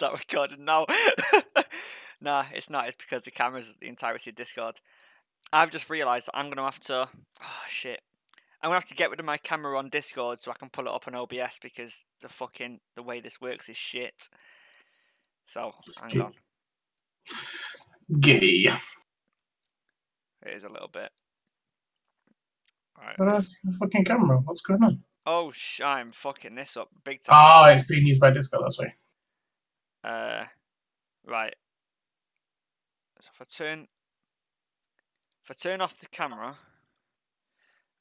start recording now. Nah, it's not. It's because the camera's the entirety of Discord. I've just realised I'm going to have to... Oh, shit. I'm going to have to get rid of my camera on Discord so I can pull it up on OBS because the way this works is shit. So, hang on. Gay. It is a little bit. Right. But that's the fucking camera. What's going on? Oh, I'm fucking this up big time. Ah, it's being used by Discord, that's why. Right. So if I turn off the camera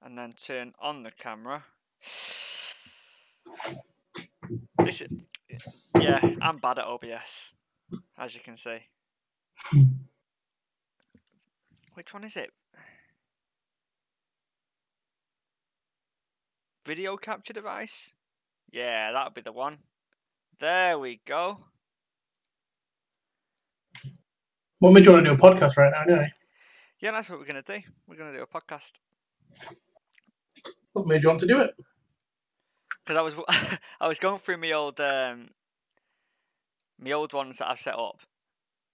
and then turn on the camera. Yeah, I'm bad at OBS, as you can see. Which one is it? Video capture device? Yeah, that'll be the one. There we go. What made you want to do a podcast right now, anyway? Yeah, that's what we're going to do. We're going to do a podcast. What made you want to do it? Because I was going through my old ones that I've set up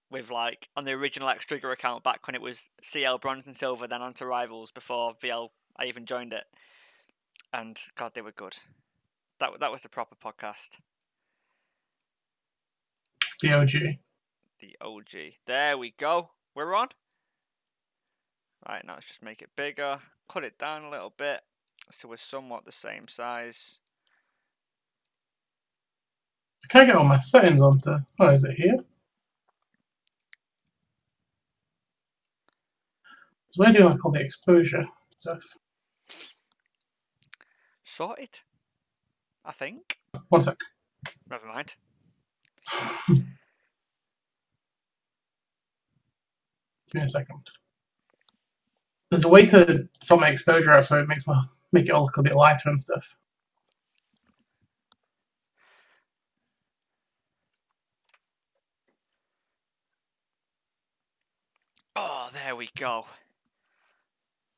with like on the original X Trigger account back when it was CL Bronze and Silver, then onto Rivals before VL I even joined it. And God, they were good. That was the proper podcast. The OG. The OG. There we go. We're on. Right, now let's just make it bigger. Cut it down a little bit so we're somewhat the same size. I can't get all my settings onto... Oh, is it here? So where do you like all the exposure stuff? Sorted. I think. 1 sec. Never mind. Give me a second. There's a way to sort my exposure out so it make it all look a bit lighter and stuff. Oh, there we go.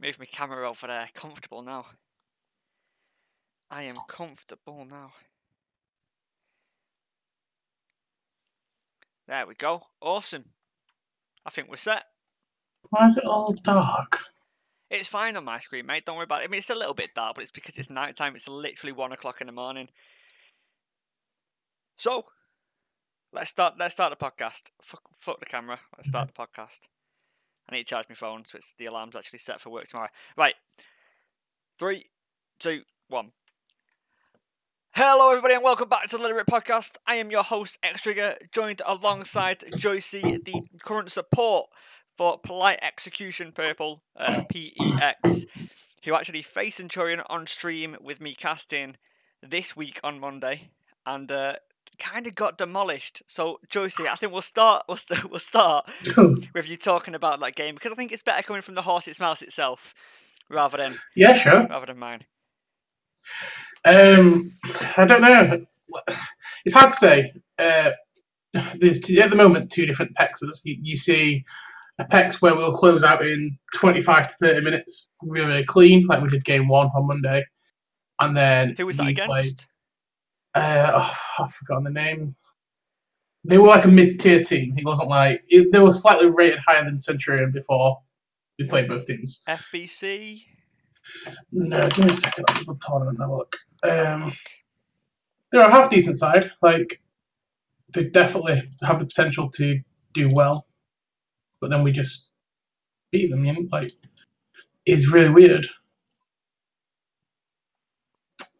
Move my camera over there. Comfortable now. I am comfortable now. There we go. Awesome. I think we're set. Why is it all dark? It's fine on my screen, mate. Don't worry about it. I mean, it's a little bit dark, but it's because it's night time. It's literally 1 o'clock in the morning. So, let's start the podcast. Fuck the camera. Let's start the podcast. I need to charge my phone, so the alarm's actually set for work tomorrow. Right. 3, 2, 1. Hello, everybody, and welcome back to the Little Bit Podcast. I am your host, X Trigger, joined alongside Joycey, the current support for Polite Execution Purple, PEX, who actually faced Centurion on stream with me casting this week on Monday, and kind of got demolished. So, Joycey, I think we'll start with you talking about that game, because I think it's better coming from the horse's mouth itself rather than mine. I don't know. It's hard to say. There's at the moment 2 different PEXs. You see a PEX where we'll close out in 25 to 30 minutes, really clean, like we did game 1 on Monday. And then who was that against? I've forgotten the names. They were like a mid-tier team. It wasn't like they were slightly rated higher than Centurion before we played both teams. FBC. No, give me a second. I'll give a tournament and have a look. They're a half decent side. Like they definitely have the potential to do well, but then we just beat them. You know, like it's really weird.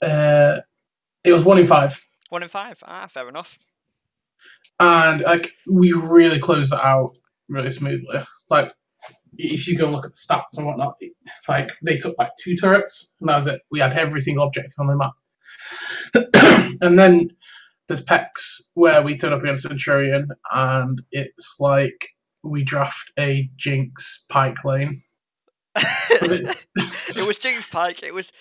It was 1 in 5. 1 in 5. Fair enough. And like we really closed it out really smoothly. Like if you go look at the stats and whatnot, like they took like 2 turrets and that was it. We had every single objective on the map. And then there's PEX where we turn up against Centurion and it's like we draft a Jinx Pike lane. It was Jinx Pike. It was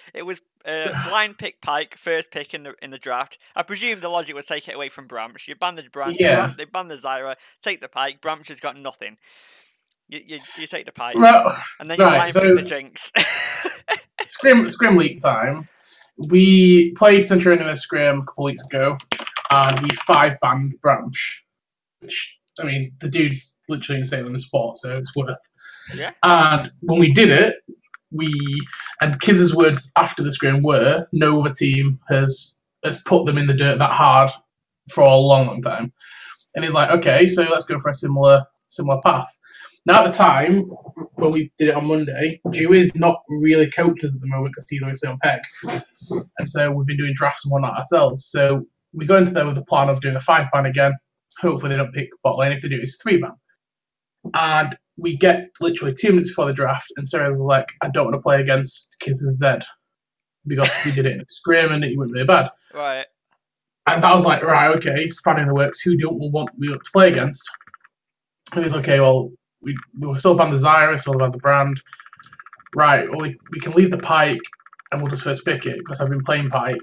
blind pick Pike, first pick in the draft. I presume the logic was take it away from Bramch. You ban the Bramch, they ban the Zyra, take the Pike. Bramch has got nothing. You take the Pike, and then you blind pick the Jinx. Scrim league time. We played Centurion in a scrim a couple weeks ago, and we 5-banned Branch, which, I mean, the dude's literally insane in the sport, so it's worth. Yeah. And when we did it, and Kiz's words after the scrim were, no other team has put them in the dirt that hard for a long, long time. And he's like, okay, so let's go for a similar path. Now, at the time, when we did it on Monday, Dewey's not really coaching us at the moment because he's obviously on peg. And so we've been doing drafts and whatnot ourselves. So we go into there with the plan of doing a 5-ban again. Hopefully they don't pick bot lane. If they do, it's 3-ban. And we get literally 2 minutes before the draft, and Sarah's like, I don't want to play against Kiz's Zed because we did it in a scrim and it went really bad. Right. And I was like, right, okay, spanning in the works. Who don't we want to play against? And he's okay, well, we will still ban the Zyra, still ban the Brand. Right, well, we can leave the Pike and we'll just first pick it because I've been playing Pike.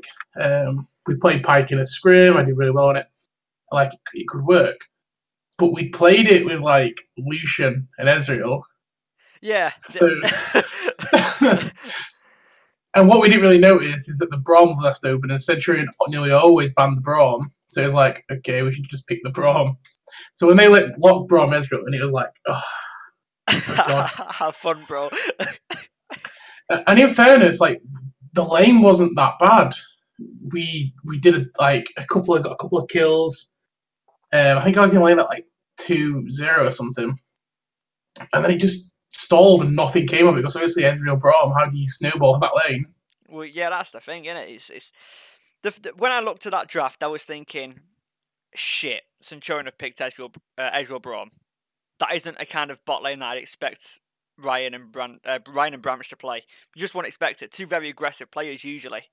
We played Pike in a scrim, I did really well on it. Like, it could work. But we played it with, like, Lucian and Ezreal. Yeah. So, and what we didn't really notice is that the Braum was left open, and Centurion nearly always banned the Braum. So it's like, okay, we should just pick the Braum. So when they locked Braum Ezreal, and it was like, oh, God. Have fun, bro. And in fairness, like, the lane wasn't that bad. We did a couple of kills. I think I was in the lane at like 2-0 or something, and then it just stalled and nothing came of it. Because obviously Ezreal Braum, how do you snowball that lane? Well, yeah, that's the thing, isn't it? When I looked at that draft, I was thinking, shit, Centurion have picked Ezreal Braum. That isn't a kind of bot lane that I'd expect Ryan and Bramwich to play. You just won't expect it. 2 very aggressive players usually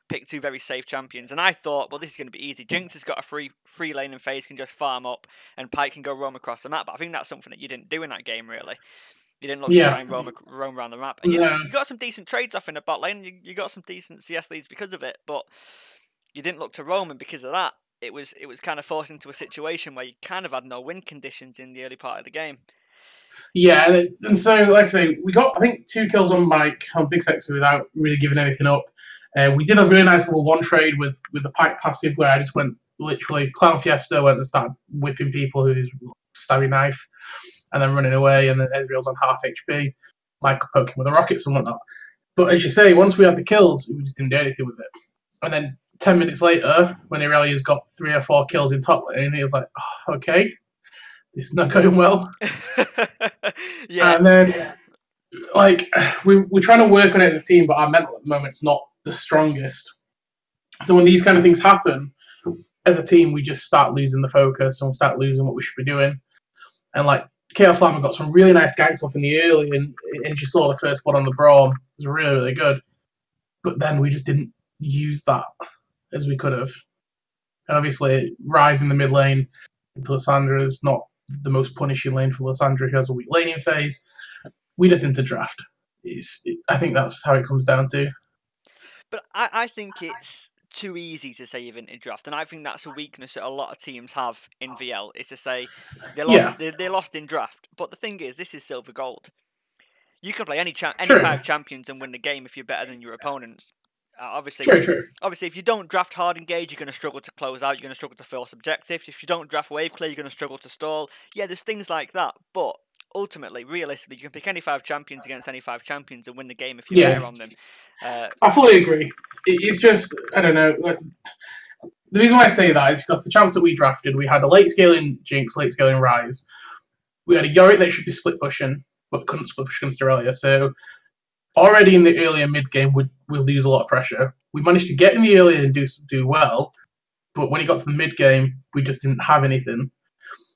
pick 2 very safe champions, and I thought, well, this is going to be easy. Jinx has got a free lane and FaZe can just farm up, and Pike can go roam across the map. But I think that's something that you didn't do in that game, really. You didn't look to try and roam around the map. And you got some decent trades off in the bot lane. You got some decent CS leads because of it, but you didn't look to roam, and because of that, it was kind of forced into a situation where you kind of had no win conditions in the early part of the game. Yeah, and so, like I say, we got, I think, 2 kills on Mike on Big Sexy without really giving anything up. We did a really nice level 1 trade with the Pike passive where I just went literally Clown Fiesta, went and started whipping people with his stabby knife and then running away, and then Ezreal's on half HP. Mike poking with the rockets and whatnot. But as you say, once we had the kills, we just didn't do anything with it. And then 10 minutes later, when Irelia's got 3 or 4 kills in top lane, he was like, oh, okay, this is not going well. Yeah. And then, like, we're trying to work on it as a team, but our mental at the moment's not the strongest. So when these kind of things happen, as a team, we just start losing the focus and we start losing what we should be doing. And, like, Chaos Llama got some really nice ganks off in the early, and you saw the first one on the Braum. It was really, really good. But then we just didn't use that as we could have. And obviously, Rise in the mid lane into Lissandra is not the most punishing lane for Lissandra, who has a weak laning phase. We just into draft. I think that's how it comes down to. But I think it's too easy to say you've entered draft, and I think that's a weakness that a lot of teams have in VL, is to say they lost in draft. But the thing is, this is silver gold. You can play any 5 champions and win the game if you're better than your opponents. Obviously, if you don't draft hard engage, you're going to struggle to close out. You're going to struggle to force objective. If you don't draft wave clear, you're going to struggle to stall. Yeah, there's things like that. But ultimately, realistically, you can pick any 5 champions against any 5 champions and win the game if you're better on them. I fully agree. It's just, I don't know. The reason why I say that is because the champs that we drafted, we had a late scaling Jinx, late scaling Rise. We had a Yorick that should be split pushing, but couldn't split push against Aurelia. So already in the earlier mid game, we'll lose a lot of pressure. We managed to get in the earlier and do well, but when it got to the mid game, we just didn't have anything.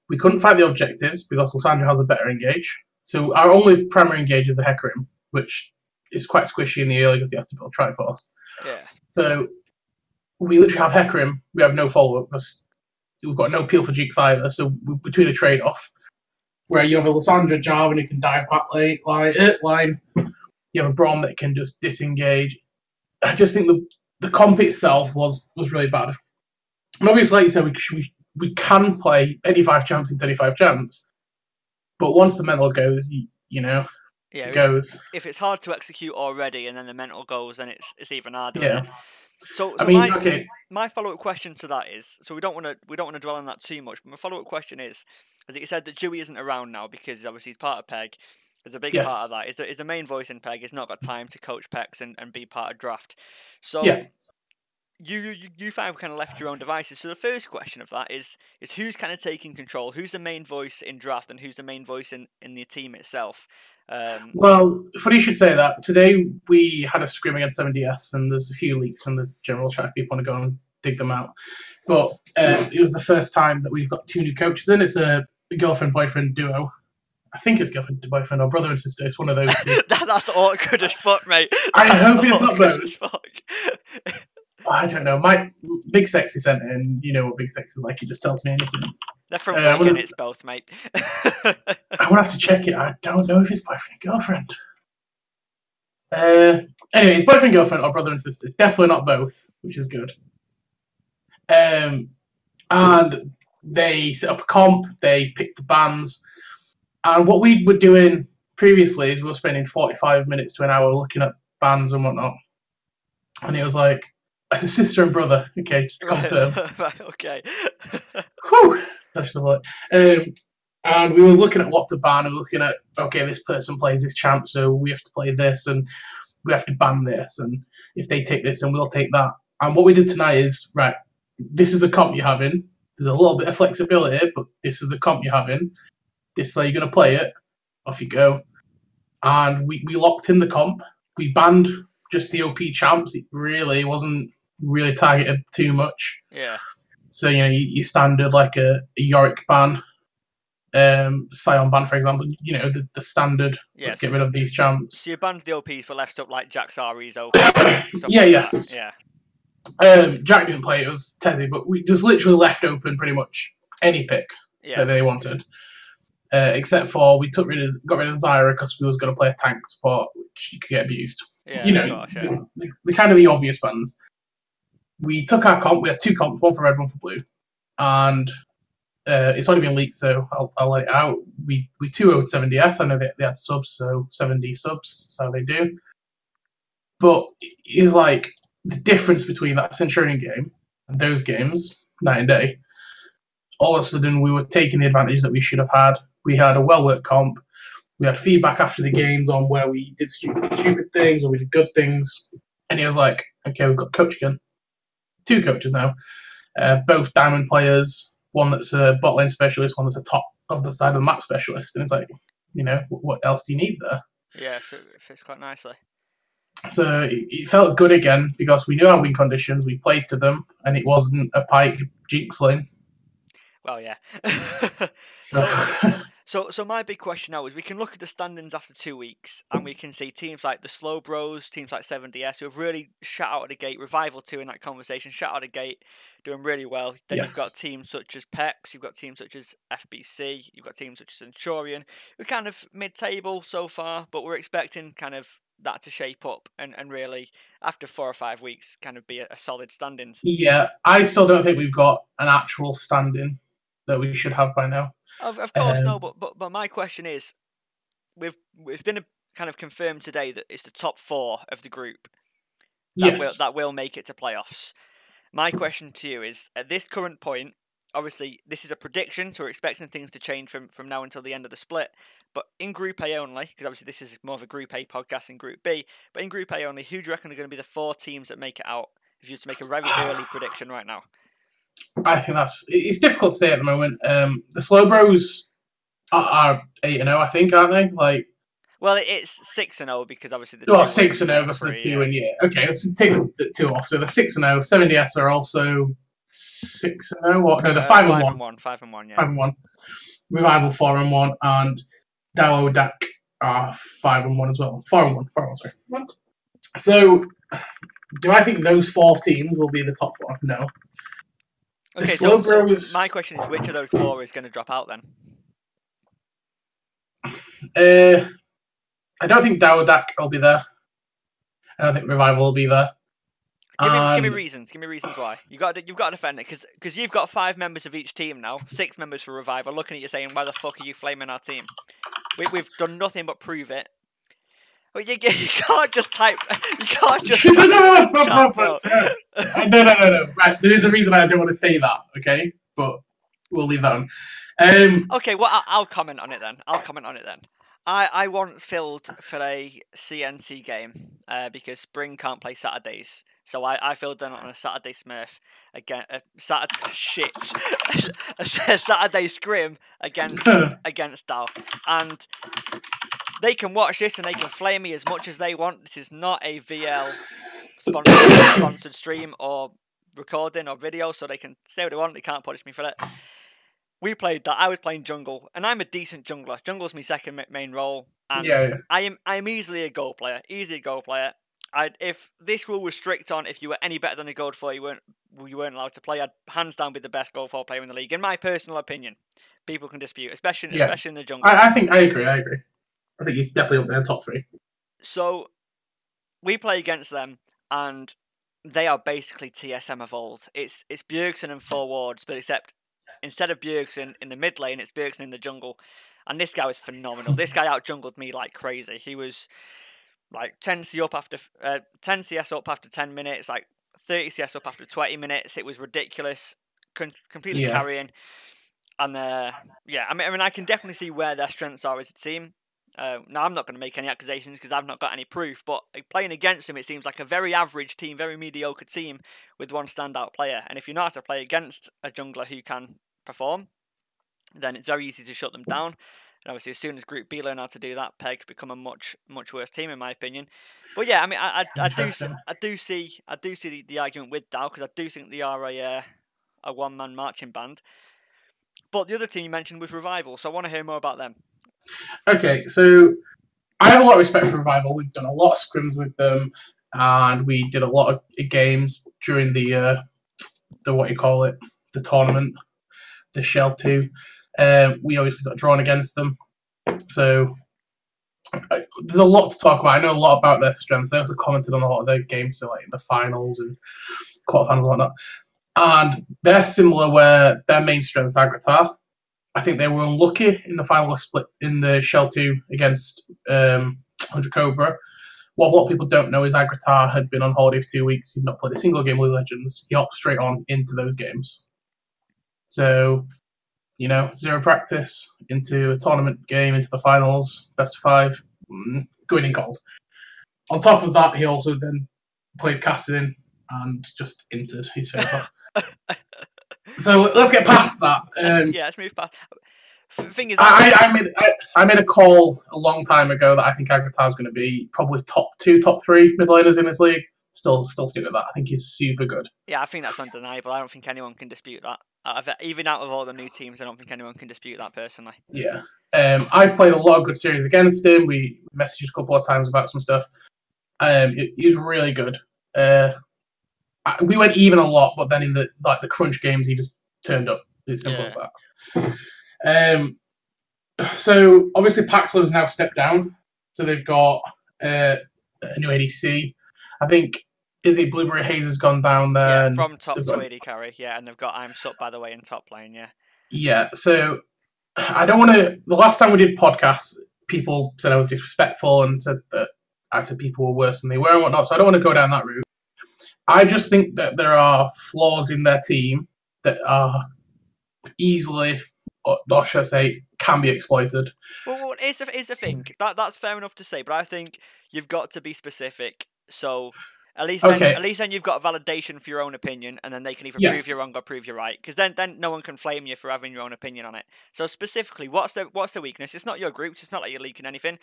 We couldn't fight the objectives because Lissandra has a better engage. So our only primary engage is a Hecarim, which is quite squishy in the early because he has to build Triforce. Yeah. So we literally have Hecarim. We have no follow-up because we've got no peel for Jinx either. So we're between a trade-off where you have a Lissandra Jarvan who can dive back line. You have a Braum that can just disengage. I just think the comp itself was really bad. And obviously, like you said, we can play any 5 champs into any 5 champs. But once the mental goes, you know, Yeah, goes. if it's hard to execute already, and then the mental goes, then it's even harder. Yeah. So I mean, my follow up question to that is, so we don't want to dwell on that too much. But my follow up question is, as you said, that Dewey isn't around now because obviously he's part of Peg. There's a big part of yes. that. Is the main voice in Peg. He's not got time to coach Pecs and be part of draft. Yeah. So you five kind of left your own devices. So the first question of that is who's kind of taking control? Who's the main voice in draft, and who's the main voice in the team itself? Well, funny you should say that. Today we had a scrim against 7DS, and there's a few leaks in the general chat if people want to go and dig them out. But it was the first time that we've got 2 new coaches in. It's a girlfriend-boyfriend duo. I think it's girlfriend-boyfriend or brother and sister. It's one of those two. That's awkward as fuck, mate. I hope it's not both. Fuck. I don't know. My Big Sexy sent in. You know what Big Sexy is like. He just tells me anything. They're from Wigan. It's both, mate. I'm gonna have to check it. I don't know if it's boyfriend and girlfriend. Anyway, it's boyfriend, girlfriend, or brother and sister. Definitely not both, which is good. And they set up a comp. They picked the bands, and what we were doing previously is we were spending 45 minutes to an hour looking at bands and whatnot. And it was like, it's a sister and brother. Okay, just to confirm. Right, okay. Whew. And we were looking at what to ban and looking at, okay, this person plays this champ, so we have to play this and we have to ban this. And if they take this, and we'll take that. And what we did tonight is, right, this is the comp you're having. There's a little bit of flexibility, but this is the comp you're having. This is how you're going to play it. Off you go. And we locked in the comp. We banned just the OP champs. It really wasn't really targeted too much. Yeah. So, you know, you standard like a Yorick ban, Scion ban, for example, you know, the standard, let's get rid of these champs. So you banned the OPs, but left up like Jack's Ari's OP. Yeah. Jack didn't play, it was Tezzy, but we just literally left open pretty much any pick that they wanted. Except for we got rid of Zyra because we was going to play a tank support, which you could get abused. Yeah, you know, the kind of the obvious bans. We took our comp. We had 2 comps, one for red, one for blue, and it's already been leaked, so I'll let it out. We 2-0'd 7DS. I know they had subs, so 7D subs. That's how they do. But it's like the difference between that Centurion game and those games, night and day. All of a sudden, we were taking the advantage that we should have had. We had a well-worked comp. We had feedback after the games on where we did stupid things or we did good things. And he was like, okay, we've got coach again. 2 coaches now. Both diamond players. One that's a bot lane specialist, one that's a top of the side of the map specialist. And it's like, you know, what else do you need there? Yeah, so it fits quite nicely. So it felt good again because we knew our win conditions, we played to them, and it wasn't a Pike Jinx lane. Well, yeah. So my big question now is we can look at the standings after 2 weeks and we can see teams like the Slow Bros, teams like 7DS who have really shot out of the gate, Revival 2 in that conversation, shot out of the gate, doing really well. Then you've got teams such as PEX, you've got teams such as FBC, you've got teams such as Centurion, who are kind of mid-table so far, but we're expecting kind of that to shape up and really, after 4 or 5 weeks, kind of be a solid standings. Yeah, I still don't think we've got an actual standing that we should have by now. Of course, no, but my question is, it's been kind of confirmed today that it's the top 4 of the group that will make it to playoffs. My question to you is, at this current point, obviously this is a prediction, so we're expecting things to change from now until the end of the split. But in Group A only, because obviously this is more of a Group A podcast than Group B, but in Group A only, who do you reckon are going to be the 4 teams that make it out? If you were to make a very early prediction right now. I think it's difficult to say at the moment. The Slow Bros are 8-0, I think, aren't they? Like, well, it's 6-0 because obviously the 6-0 versus the 2 and okay, let's take the 2 off. So the 6-0, 7DS are also 6-0. What? No, they're 5-1. 5-1, yeah. 5-1. Revival 4-1, and Dao Dak are 5-1 as well. 4-1, sorry. So, do I think those 4 teams will be the top 4? No. Okay, so my question is, which of those 4 is going to drop out then? I don't think Dao will be there. I don't think Revival will be there. Give me reasons. Give me reasons why. You've got to defend it because you've got 5 members of each team now, 6 members for Revival. Looking at you saying, "Why the fuck are you flaming our team?" We've done nothing but prove it. Well, you can't just type. You can't just No, type no, in chat, bro. no. Right, there is a reason I don't want to say that, okay? But we'll leave that on. Okay, well, I'll comment on it then. I once filled for a CNC game because Spring can't play Saturdays, so I filled in on a Saturday Smurf again. A Saturday Scrim against Dow, and they can watch this and they can flame me as much as they want. This is not a VL sponsored stream or recording or video, so they can say what they want. They can't punish me for it. We played that. I was playing jungle, and I'm a decent jungler. Jungle's my second main role, and Yeah. I am easily a goal player. If this rule was strict on if you were any better than a gold 4, you weren't allowed to play. I'd hands down be the best gold 4 player in the league, in my personal opinion. People can dispute, especially in the jungle. I agree. I think he's definitely up there, top 3. So we play against them, and they are basically TSM evolved. It's Bjergsen and 4 wards, but except instead of Bjergsen in the mid lane, it's Bjergsen in the jungle. And this guy was phenomenal. This guy out-jungled me like crazy. He was like 10 CS up after 10 minutes, like 30 CS up after 20 minutes. It was ridiculous. Completely carrying. And I mean, I can definitely see where their strengths are as a team. Now, I'm not going to make any accusations because I've not got any proof, but playing against him, it seems like a very average team, very mediocre team with one standout player. And if you know how to play against a jungler who can perform, then it's very easy to shut them down. And obviously, as soon as Group B learn how to do that, PEG become a much worse team, in my opinion. But yeah, I mean, I do see the argument with Dow, because I do think they are a one-man marching band. But the other team you mentioned was Revival, so I want to hear more about them. Okay, so I have a lot of respect for Revival. We've done a lot of scrims with them, and we did a lot of games during the the tournament, the Shell 2. We obviously got drawn against them, so there's a lot to talk about. I know a lot about their strengths. I also commented on a lot of their games, so like in the finals and quarterfinals and whatnot. And they're similar, where their main strength is Agratar. I think they were unlucky in the final split in the Shell 2 against 100 Cobra. What a lot of people don't know is Agratar had been on holiday for 2 weeks. He'd not played a single game of League of Legends. He hopped straight on into those games. So, 0 practice into a tournament game, into the finals, best of 5, going in cold. On top of that, he also then played Cassidin and just entered his face off. So let's get past that. Let's move past. Thing is, I made a call a long time ago that I think Agratar is going to be probably top 2, top 3 mid laners in this league. Still stick with that. I think he's super good. Yeah, I think that's undeniable. I don't think anyone can dispute that. Even out of all the new teams, I don't think anyone can dispute that personally. Yeah. I played a lot of good series against him. We messaged a couple of times about some stuff. He was really good. We went even a lot, but then in the crunch games, he just turned up. It's simple as that. So obviously Paxlo's now stepped down, so they've got a new ADC. I think Blueberry Haze has gone down there. Yeah, from top to AD carry. Yeah, and they've got I'm Sup, by the way, in top lane. Yeah. Yeah. So I don't want to. The last time we did podcasts, people said I was disrespectful and said that I said people were worse than they were and whatnot. So I don't want to go down that route. I just think that there are flaws in their team that are easily, or should I say, can be exploited. Well, it's a thing. That's fair enough to say, but I think you've got to be specific. So at least then you've got validation for your own opinion, and then they can either prove you're wrong or prove you're right. Because then no one can flame you for having your own opinion on it. So specifically, what's their weakness? It's not your group. It's not like you're leaking anything.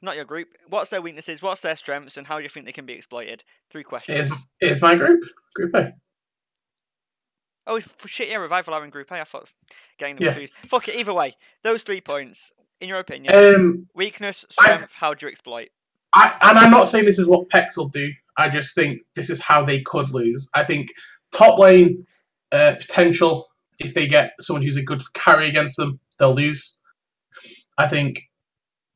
Not your group. What's their weaknesses? What's their strengths? And how do you think they can be exploited? 3 questions. It's my group. Group A. Oh, shit, yeah, Revival are in Group A. I thought getting them confused. Fuck it, either way. Those 3 points, in your opinion, weakness, strength, how do you exploit? I'm not saying this is what Pex will do. I just think this is how they could lose. I think top lane potential, if they get someone who's a good carry against them, they'll lose. I think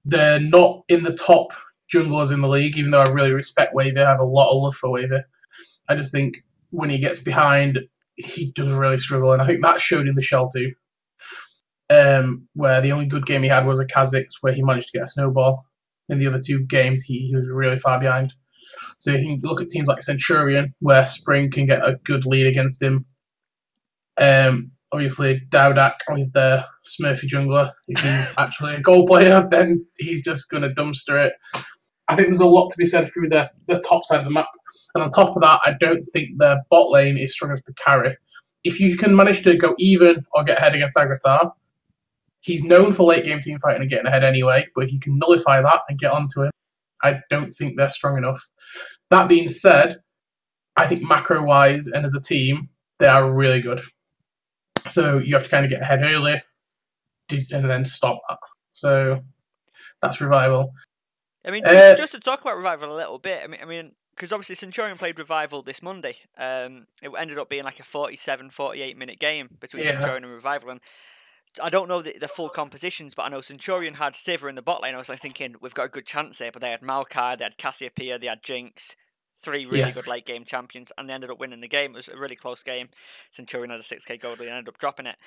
they're not in the top junglers in the league, even though I really respect Wavy. I have a lot of love for Wavy. I just think when he gets behind, he does really struggle, and I think that showed in the Shell 2, where the only good game he had was a Kha'Zix, where he managed to get a snowball. In the other two games, he was really far behind. So you can look at teams like Centurion, where Spring can get a good lead against him. Obviously, Dowdak with the Smurfy jungler. If he's actually a goal player, then he's just going to dumpster it. I think there's a lot to be said through the top side of the map. And on top of that, I don't think their bot lane is strong enough to carry. If you can manage to go even or get ahead against Agratar, he's known for late game team fighting and getting ahead anyway. But if you can nullify that and get onto him, I don't think they're strong enough. That being said, I think macro wise and as a team, they are really good. So you have to kind of get ahead early and then stop that. So that's Revival. I mean, just to talk about Revival a little bit, I mean, because obviously Centurion played Revival this Monday. It ended up being like a 47, 48-minute game between Centurion and Revival. And I don't know the full compositions, but I know Centurion had Sivir in the bot lane. I was like thinking, we've got a good chance here. But they had Maokai, they had Cassiopeia, they had Jinx. 3 really good late game champions, and they ended up winning the game. It was a really close game. Centurion had a 6k gold lead and ended up dropping it.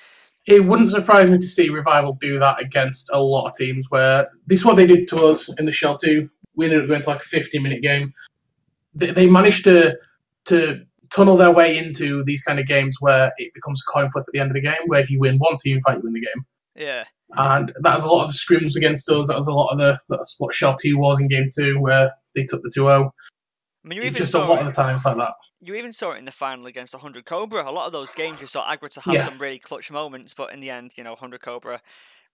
It wouldn't surprise me to see Revival do that against a lot of teams where this is what they did to us in the Shell 2. We ended up going to like a 50-minute game. They managed to tunnel their way into these kind of games where it becomes a coin flip at the end of the game, where if you win one team fight, you win the game. Yeah. And that was a lot of the scrims against us. That was a lot of that's what Shell 2 was in game 2, where they took the 2-0. I mean, you even just saw a lot of the times like that. You even saw it in the final against 100 Cobra. A lot of those games you saw Agra to have some really clutch moments, but in the end, 100 Cobra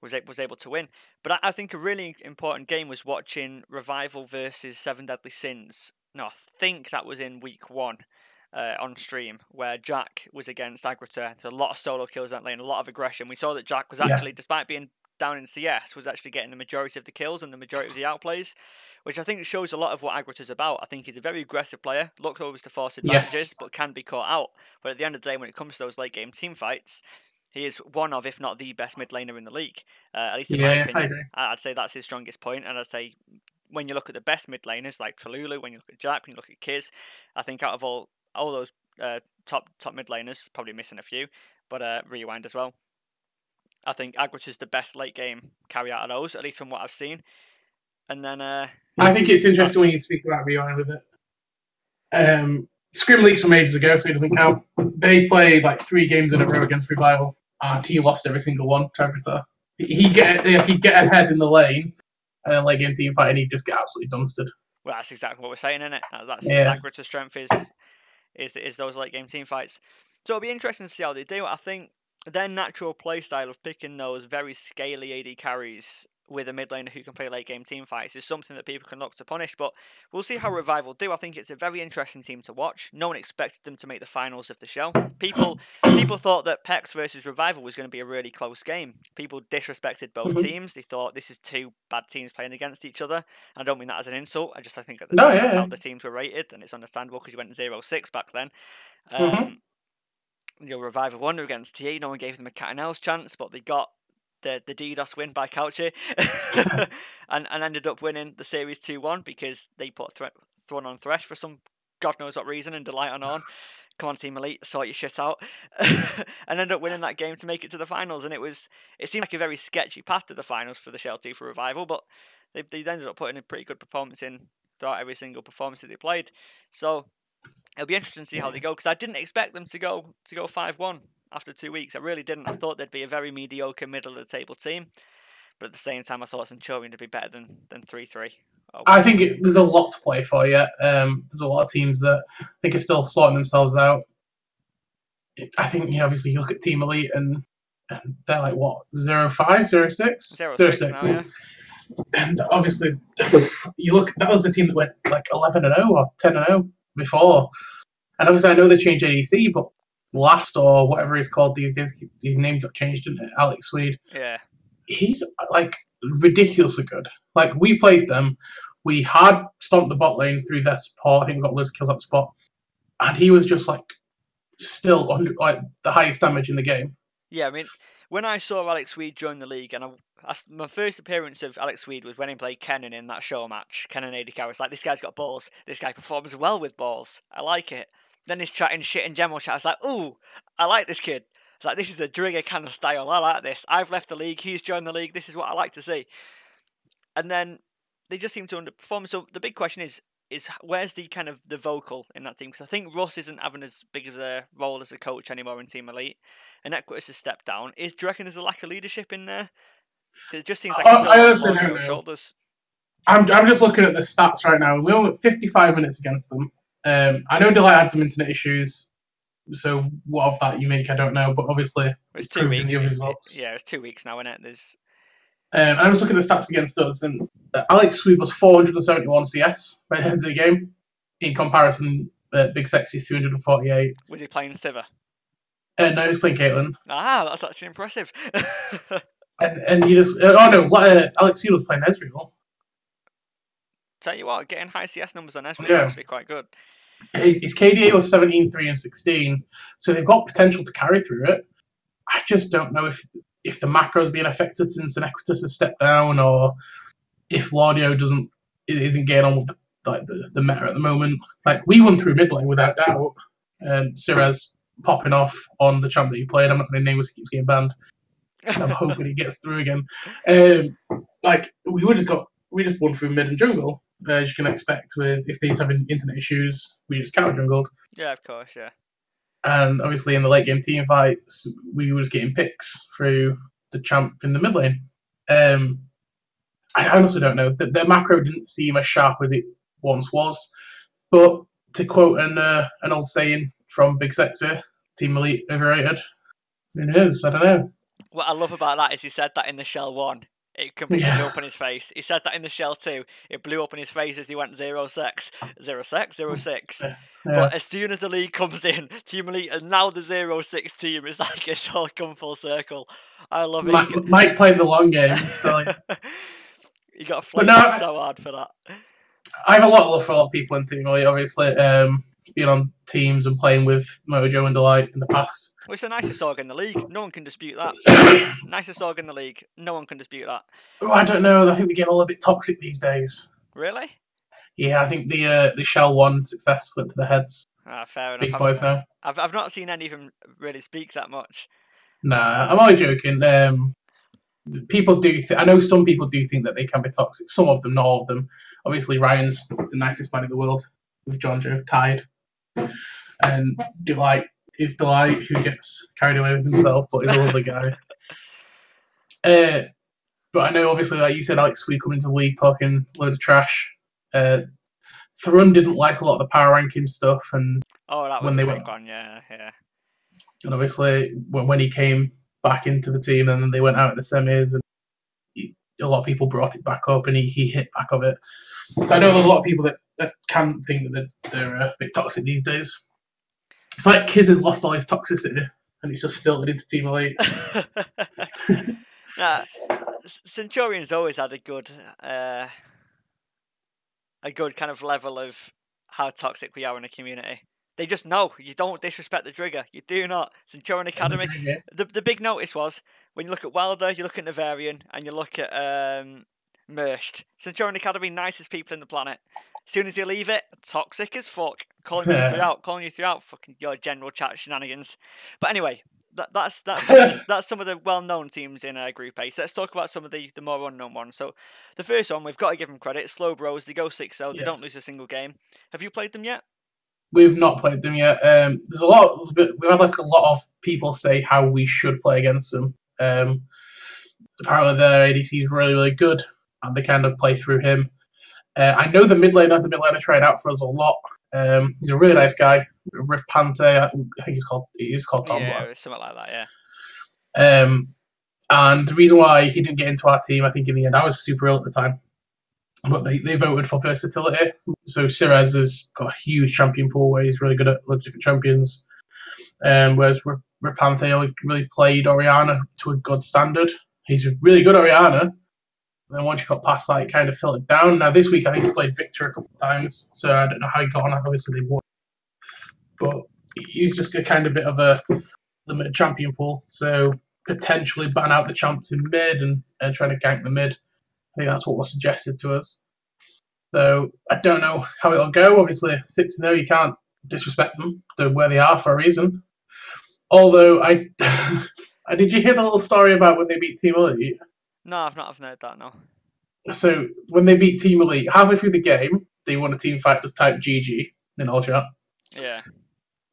was able to win. But I think a really important game was watching Revival versus Seven Deadly Sins. No, I think that was in week 1 on stream, where Jack was against Agrita. A lot of solo kills that lane, a lot of aggression. We saw that Jack was actually, despite being down in CS, was actually getting the majority of the kills and the majority of the outplays, which I think shows a lot of what Agrita's about. I think he's a very aggressive player, looks always to force advantages, but can be caught out. But at the end of the day, when it comes to those late game team fights, he is one of, if not the best mid laner in the league. At least in my opinion. I'd say that's his strongest point, and I'd say when you look at the best mid laners like Tralulu, when you look at Jack, when you look at Kiz, I think out of all those top mid laners, probably missing a few, but Rewind as well. I think Agrita's the best late game carry out of those, at least from what I've seen. And then I think it's interesting when you speak about Rewind with it. Scrim leaks from ages ago, so it doesn't count. They played like 3 games in a row against Revival, and he lost every single one to Agrita. He'd get ahead in the lane, and then late game team fight, and he'd just get absolutely dumpstered. Well, that's exactly what we're saying, isn't it? That's Agrita's strength is those late game team fights. So it'll be interesting to see how they do. I think their natural playstyle of picking those very scaly AD carries with a mid laner who can play late game team fights is something that people can look to punish, but we'll see how Revival do. I think it's a very interesting team to watch. No one expected them to make the finals of the show. People thought that PEX versus Revival was going to be a really close game. People disrespected both teams. They thought this is 2 bad teams playing against each other. I don't mean that as an insult. I think at the time that's how the teams were rated, and it's understandable because you went 0-6 back then. Revival won against TA. No one gave them a cat and owls chance, but they got the DDoS win by Couchy and ended up winning the series 2-1 because they put Thrawn on Thresh for some God knows what reason and Delight on. Come on, Team Elite, sort your shit out. And ended up winning that game to make it to the finals. And it seemed like a very sketchy path to the finals for the Shell 2 for Revival, but they ended up putting a pretty good performance in throughout every single performance that they played. So it'll be interesting to see how they go, because I didn't expect them to go 5-1 after 2 weeks. I really didn't. I thought they'd be a very mediocre middle of the table team, but at the same time I thought Centurion would be better than 3-3. I think there's a lot to play for yet. There's a lot of teams that I think are still sorting themselves out. I think obviously you look at Team Elite and they're like what 0-5, 0-6, 0-6 now, yeah. And obviously you look, that was the team that went like 11-0 or 10-0 before, and obviously I know they changed ADC, but Last or whatever he's called these days, his name got changed, didn't it? Alex Swede. Yeah. He's like ridiculously good. Like we played them, we had stomped the bot lane through their support. I think we got loads of kills at spot, and he was just like still like the highest damage in the game. Yeah, I mean, when I saw Alex Swede join the league, and my first appearance of Alex Swede was when he played Kennen in that show match. Kennen AD carry. It's like, this guy's got balls. This guy performs well with balls. I like it. Then he's chatting shit in general chat. I was like, ooh, I like this kid. It's like, this is a Drigger kind of style. I like this. I've left the league. He's joined the league. This is what I like to see. And then they just seem to underperform. So the big question is where's the kind of the vocal in that team? Because I think Russ isn't having as big of a role as a coach anymore in Team Elite, and Equitas has stepped down. Do you reckon there's a lack of leadership in there? Because it just seems like it's all I on honestly don't Claudio's know. shoulders. I'm just looking at the stats right now. We only got 55 minutes against them. I know Delight had some internet issues, so what of that you make, I don't know. But obviously, It's proved 2 weeks. in the other results. Yeah, it's 2 weeks now, isn't it? There's. I was looking at the stats against us, and Alex Sweet was 471 CS by the end of the game. In comparison, Big Sexy's 348. Was he playing Sivir? No, he was playing Caitlyn. Ah, that's actually impressive. And you just Alex Sweet was playing Ezreal. Tell you what, getting high CS numbers on Ezreal is Yeah. actually quite good. His KDA was 17, 3, and 16, so they've got potential to carry through it. I just don't know if the macro's being affected since Equitas has stepped down, or if Laudio isn't getting on with the meta at the moment. Like, we won through mid lane without doubt. Cirez popping off on the champ that he played. I'm not going to name because he keeps getting banned. I'm hoping he gets through again. We just won through mid and jungle, as you can expect. With if he's having internet issues, we just counter jungled. Yeah, of course, yeah. And obviously in the late game team fights, we was getting picks through the champ in the mid lane. I honestly don't know. The macro didn't seem as sharp as it once was. But to quote an old saying from Big Sexy, Team Elite overrated. Who knows? I don't know. What I love about that is he said that in the Shell 1. It completely blew up in his face. He said that in the Shell 2. It blew up in his face as he went 0-6. 0-6? Yeah. But as soon as the league comes in, Team Elite and now the 0-6 team, it's like it's all come full circle. I love it. Mike played the long game. So he got flamed so hard for that. I have a lot of love for a lot of people in Team Elite, obviously. Being on teams and playing with Mojo and Delight in the past. Well, it's the nicest org in the league. No one can dispute that. Nicest org in the league. No one can dispute that. Oh, I don't know. I think they're getting a little bit toxic these days. Really? Yeah, I think the Shell 1 success went to the heads. Fair enough. Big boys now. I've not seen any of them really speak that much. Nah, I'm only joking. People do. I know some people do think that they can be toxic. Some of them, not all of them. Obviously, Ryan's the nicest man in the world with John Joe tied, and Delight is Delight, who gets carried away with himself, but he's a lovely guy. But I know, obviously, like you said, Alex Sweet coming into the league talking loads of trash. Thrun didn't like a lot of the power ranking stuff, and that was when they went on, yeah. And obviously, when he came back into the team, and then they went out in the semis, and a lot of people brought it back up, and he hit back of it. So I know there's a lot of people that can think that they're a bit toxic these days. It's like Kiz has lost all his toxicity, and it's just filtered into Team Elite. Centurion's always had a good kind of level of how toxic we are in a community. They just know you don't disrespect the trigger. You do not. Centurion Academy. The big notice was when you look at Wilder, you look at Navarian, and you look at Merged. Centurion Academy, nicest people in the planet. As soon as you leave it, toxic as fuck. Calling you throughout fucking your general chat shenanigans. But anyway, that's some of the well-known teams in Group A. So let's talk about some of the more unknown ones. So the first one, we've got to give them credit. Slow Bros, they go 6-0. They don't lose a single game. Have you played them yet? We've not played them yet. We've had like a lot of people say how we should play against them. Apparently their ADC is really, really good, and they kind of play through him. I know the mid laner tried out for us a lot. He's a really nice guy. Ripante, I think he's called Tom. Yeah, something like that, yeah. And the reason why he didn't get into our team, I think in the end, I was super ill at the time, but they voted for versatility. So Cirez has got a huge champion pool where he's really good at loads of different champions. Whereas Ripante only really played Orianna to a good standard. He's really good Orianna. And then once you got past that, it kind of filtered down. Now this week, I think he played Victor a couple of times, so I don't know how he got on. Obviously, they won, but he's just a kind of bit of a limited champion pool. So potentially ban out the champs in mid and trying to gank the mid. I think that's what was suggested to us. So I don't know how it'll go. Obviously, 6-0, you can't disrespect them. They're where they are for a reason. Although did you hear the little story about when they beat Team Elite? No, I've not heard that, no. So when they beat Team Elite, halfway through the game, they won a team fight, just typed GG in all chat. Yeah.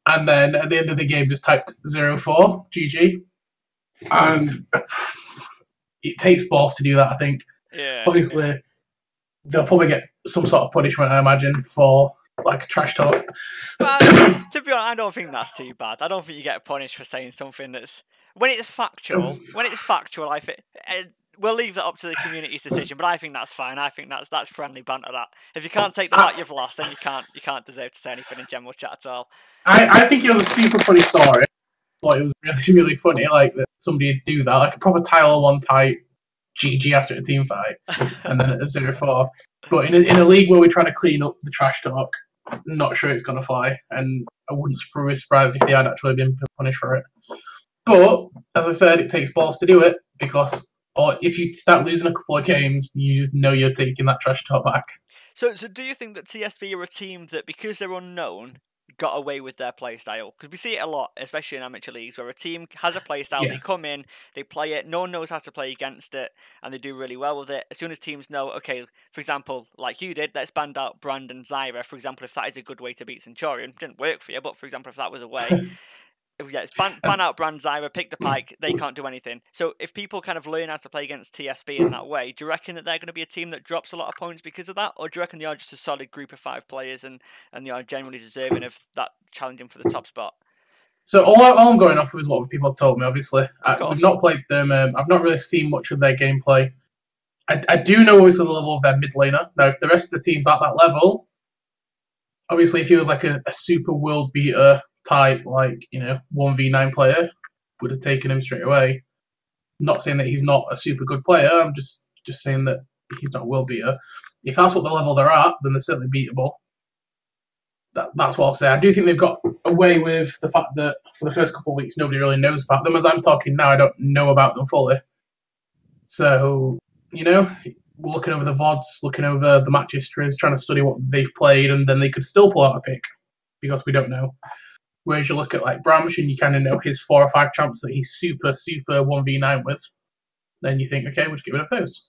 And then at the end of the game, just typed 0-4 GG. And it takes balls to do that, I think. Yeah. Obviously, they'll probably get some sort of punishment, I imagine, for like trash talk. But to be honest, I don't think that's too bad. I don't think you get punished for saying something that's when it's factual. When it's factual, I think we'll leave that up to the community's decision. But I think that's fine. I think that's friendly banter. That if you can't take the fact you've lost, then you can't deserve to say anything in general chat at all. I think it was a super funny story. But it was really, really funny, like that somebody would do that, like a proper Tyler 1 type GG after a team fight, and then at a 0-4. But in a league where we're trying to clean up the trash talk, I'm not sure it's going to fly, and I wouldn't be surprised if they had actually been punished for it. But, as I said, it takes balls to do it, because or if you start losing a couple of games, you just know you're taking that trash talk back. So do you think that TSB are a team that, because they're unknown, got away with their play style? Because we see it a lot, especially in amateur leagues, where a team has a play style, They come in, they play it, no one knows how to play against it, and they do really well with it. As soon as teams know, okay, for example, like you did, let's band out Brandon Zyra, for example, if that is a good way to beat Centurion. It didn't work for you, but for example, if that was a way, it's ban out Brand Zyra, pick the pike, they can't do anything. So if people kind of learn how to play against TSB in that way, do you reckon that they're going to be a team that drops a lot of points because of that? Or do you reckon they are just a solid group of 5 players and they are generally deserving of that challenging for the top spot? So all I'm going off of is what people have told me, obviously. We've not played them. I've not really seen much of their gameplay. I do know obviously the level of their mid laner. Now, if the rest of the team's at that level, obviously if he was like a super world beater type, like, 1v9 player, would have taken him straight away. Not saying that he's not a super good player, I'm just saying that he's not a world beater. If that's what the level they're at, then they're certainly beatable. That's what I'll say. I do think they've got away with the fact that for the first couple of weeks nobody really knows about them. As I'm talking now, I don't know about them fully. So, looking over the VODs, looking over the match histories, trying to study what they've played, and then they could still pull out a pick because we don't know. Whereas you look at like Bramsh and you kind of know his 4 or 5 champs that he's super 1v9 with, then you think, okay, we'll just get rid of those.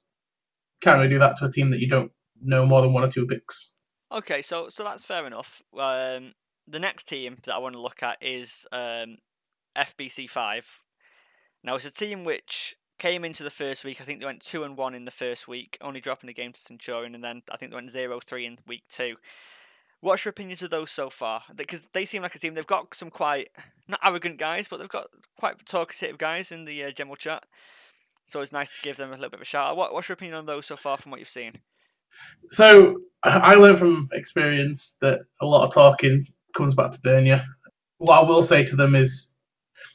Can't really do that to a team that you don't know more than 1 or 2 picks. Okay, so that's fair enough. The next team that I want to look at is FBC5. Now, it's a team which came into the first week. I think they went 2-1 in the first week, only dropping a game to Centurion, and then I think they went 0-3 in week 2. What's your opinions of those so far? Because they seem like a team. They've got some quite, not arrogant guys, but they've got quite talkative guys in the general chat. So it's nice to give them a little bit of a shout out. What's your opinion on those so far from what you've seen? So I learned from experience that a lot of talking comes back to burn you. What I will say to them is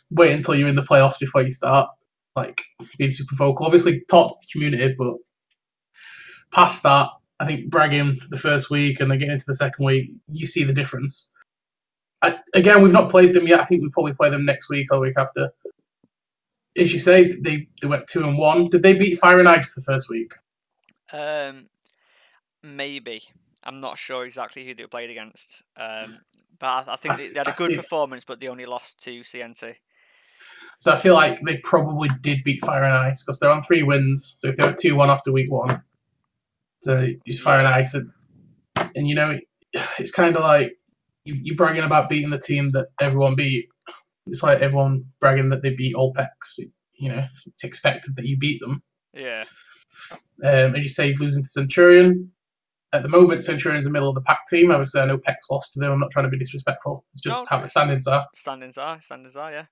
wait until you're in the playoffs before you start like being super vocal. Obviously talk to the community, but past that, I think bragging the first week and then getting into the second week, you see the difference. Again, we've not played them yet. I think we'll probably play them next week or the week after. As you say, they went 2-1. Did they beat Fire and Ice the first week? Maybe. I'm not sure exactly who they played against. But I think they had a good performance, but they only lost to CNT. So I feel like they probably did beat Fire and Ice because they're on 3 wins. So if they were 2-1 after week 1, so use Fire and Ice, and it's kind of like you're bragging about beating the team that everyone beat. It's like everyone bragging that they beat Olpex. It's expected that you beat them. Yeah. As you say, losing to Centurion. At the moment, Centurion's in the middle of the pack team. Obviously, I know Peck's lost to them. I'm not trying to be disrespectful. It's just how the standings are. Standings are, yeah.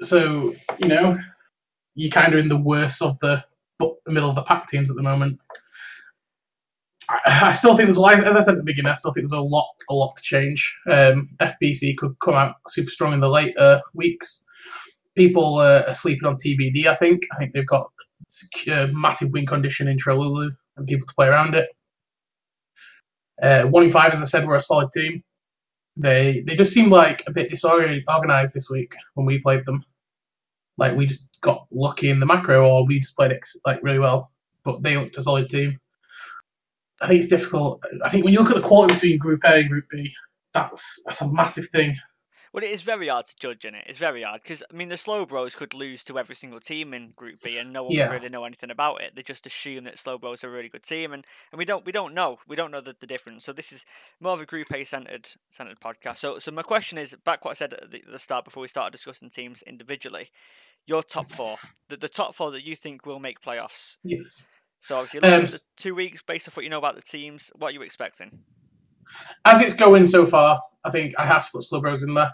So, you're kind of in the worst of the middle of the pack teams at the moment. I still think there's a lot, as I said at the beginning, I still think there's a lot to change. FBC could come out super strong in the later weeks. People are sleeping on TBD, I think. I think they've got massive win condition in Trelulu and people to play around it. 1-5, as I said, were a solid team. They just seemed like a bit disorganized this week when we played them. Like we just got lucky in the macro, or we just played it really well. But they looked a solid team. I think it's difficult. I think when you look at the quality between Group A and Group B, that's a massive thing. Well, it is very hard to judge, isn't it? It's very hard because I mean the Slow Bros could lose to every single team in Group B, and no one would really know anything about it. They just assume that Slow Bros are a really good team, and we don't know the difference. So this is more of a Group A centered podcast. So my question is back what I said at the start before we started discussing teams individually. Your top four, the top four that you think will make playoffs. Yes. So obviously looking at the 2 weeks based off what you know about the teams, what are you expecting? As it's going so far, I think I have to put Slow Bros in there.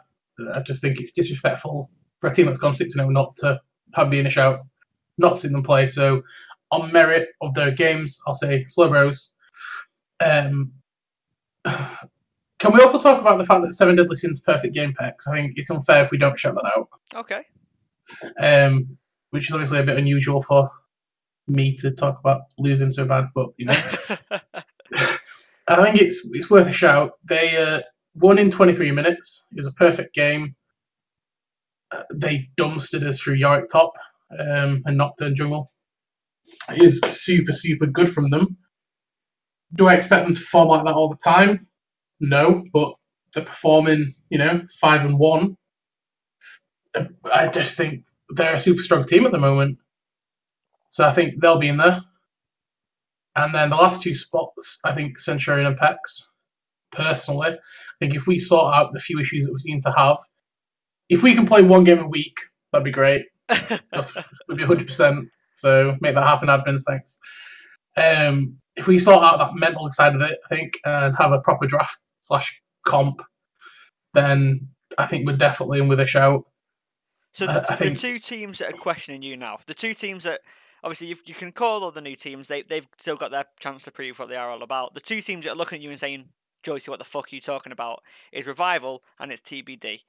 I just think it's disrespectful for a team that's gone 6-0 not to have me in a shout, not seen them play. So, on merit of their games, I'll say Slow Bros. Can we also talk about the fact that 7 Deadly Sins perfect game packs? I think it's unfair if we don't shout that out. Okay. Which is obviously a bit unusual for me to talk about losing so bad, but you know. I think it's worth a shout. They won in 23 minutes. It was a perfect game. They dumpstered us through Yorick top and Nocturne jungle. It is super, super good from them. Do I expect them to perform like that all the time? No, but they're performing, 5-1. I just think they're a super strong team at the moment. So I think they'll be in there. And then the last 2 spots, I think Centurion and Pex. Personally, I think if we sort out the few issues that we seem to have, if we can play 1 game a week, that'd be great. Would be 100%. So make that happen, admins. Thanks. If we sort out that mental side of it, I think, and have a proper draft / comp, then I think we're definitely in with a shout. So the 2 teams that are questioning you now, the 2 teams that obviously you can call all the new teams, they've still got their chance to prove what they are all about. The 2 teams that are looking at you and saying, Joycey, what the fuck are you talking about? Is Revival and it's TBD.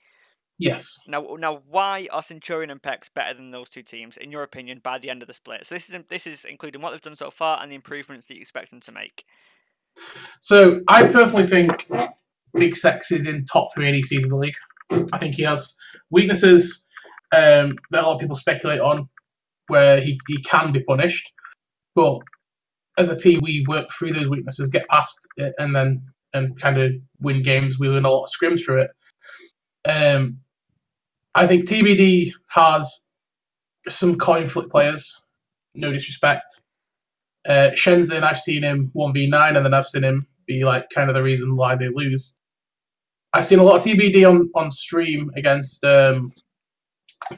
Yes. Now, why are Centurion and Pex better than those 2 teams, in your opinion, by the end of the split? So this is including what they've done so far and the improvements that you expect them to make. So I personally think Big Sex is in top 3 ADCs of the league. I think he has weaknesses that a lot of people speculate on where he can be punished. But as a team, we work through those weaknesses, get past it, and kind of win games. We win a lot of scrims through it. I think TBD has some coin flip players, no disrespect. Shenzhen, I've seen him 1v9, and then I've seen him be like kind of the reason why they lose. I've seen a lot of TBD on stream against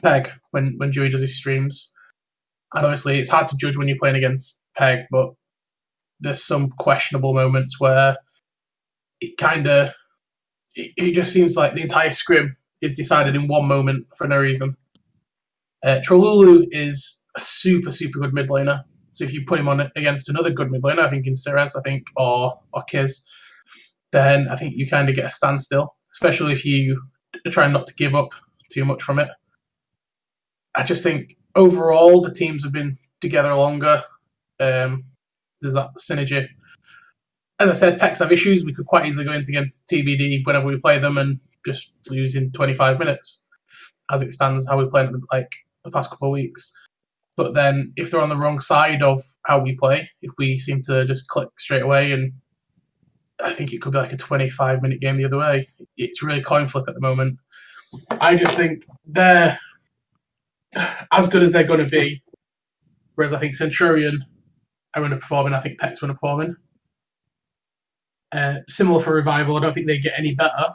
Peg when Joey does his streams. And obviously, it's hard to judge when you're playing against Peg, but there's some questionable moments where it just seems like the entire scrim is decided in one moment for no reason. Trolulu is a super, super good mid laner. So if you put him on against another good mid laner, I think in Ceres, or Kiz, then I think you kind of get a standstill, especially if you try not to give up too much from it. I just think overall the teams have been together longer. There's that synergy. As I said, Pex have issues. We could quite easily go into against TBD whenever we play them and just lose in 25 minutes, as it stands, how we played the past couple of weeks. But then if they're on the wrong side of how we play, if we seem to just click straight away, and I think it could be like a 25-minute game the other way. It's really coin flip at the moment. I just think they're as good as they're going to be, whereas I think Centurion are underperforming. I think Pex are underperforming. Similar for Revival, I don't think they get any better.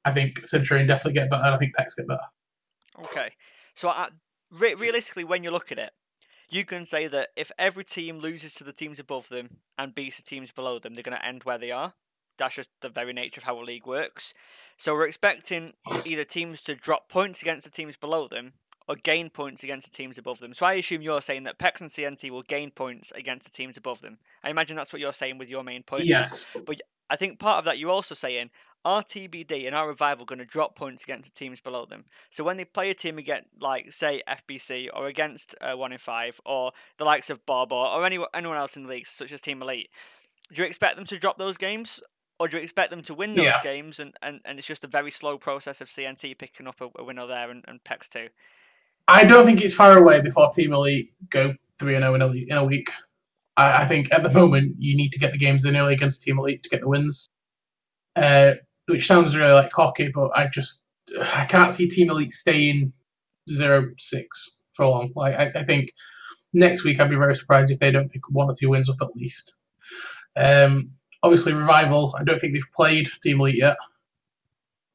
I think Centurion definitely get better, and I think Pex get better. Okay. So realistically, when you look at it, you can say that if every team loses to the teams above them and beats the teams below them, they're going to end where they are. That's just the very nature of how a league works. So we're expecting either teams to drop points against the teams below them or gain points against the teams above them. So I assume you're saying that Pex and CNT will gain points against the teams above them. I imagine that's what you're saying with your main point. Yes. But I think part of that you're also saying, are TBD and our Revival going to drop points against the teams below them? So when they play a team against, like, say, FBC or against 1 in 5 or the likes of Bob or anyone else in the league, such as Team Elite, do you expect them to drop those games? Or do you expect them to win those games and it's just a very slow process of CNT picking up a winner there and Pex too? I don't think it's far away before Team Elite go 3-0 in a week. I think at the moment you need to get the games in early against Team Elite to get the wins. which sounds really like cocky, but I can't see Team Elite staying 0-6 for long. Like I think next week I'd be very surprised if they don't pick 1 or 2 wins up at least. Obviously, Revival, I don't think they've played Team Elite yet,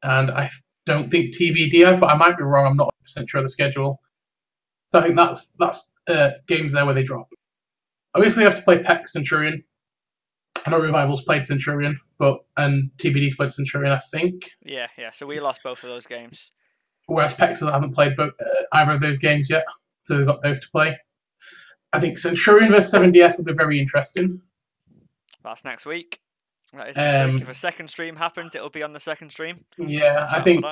and I don't think TBD have, but I might be wrong. I'm not 100% sure of the schedule. So I think that's games there where they drop. Obviously, you have to play PEC Centurion. I know Revival's played Centurion, and TBD's played Centurion, I think. Yeah. So we lost both of those games. Whereas PEC haven't played either of those games yet, so they've got those to play. I think Centurion versus 7DS will be very interesting. That's next week. That is next week. If a second stream happens, it'll be on the second stream. Yeah, I think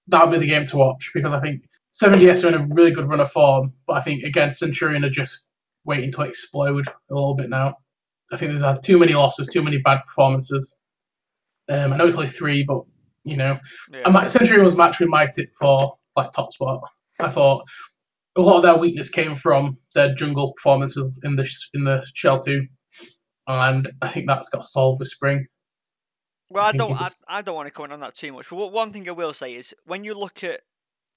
that'll be the game to watch because I think 7DS are in a really good run of form, but I think again Centurion are just waiting to explode a little bit now. I think they've had too many losses, too many bad performances. I know it's only 3, but Centurion was actually my tip for top spot. I thought a lot of their weakness came from their jungle performances in the Shell 2, and I think that's got solved with Spring. Well, I don't want to comment on that too much. But one thing I will say is when you look at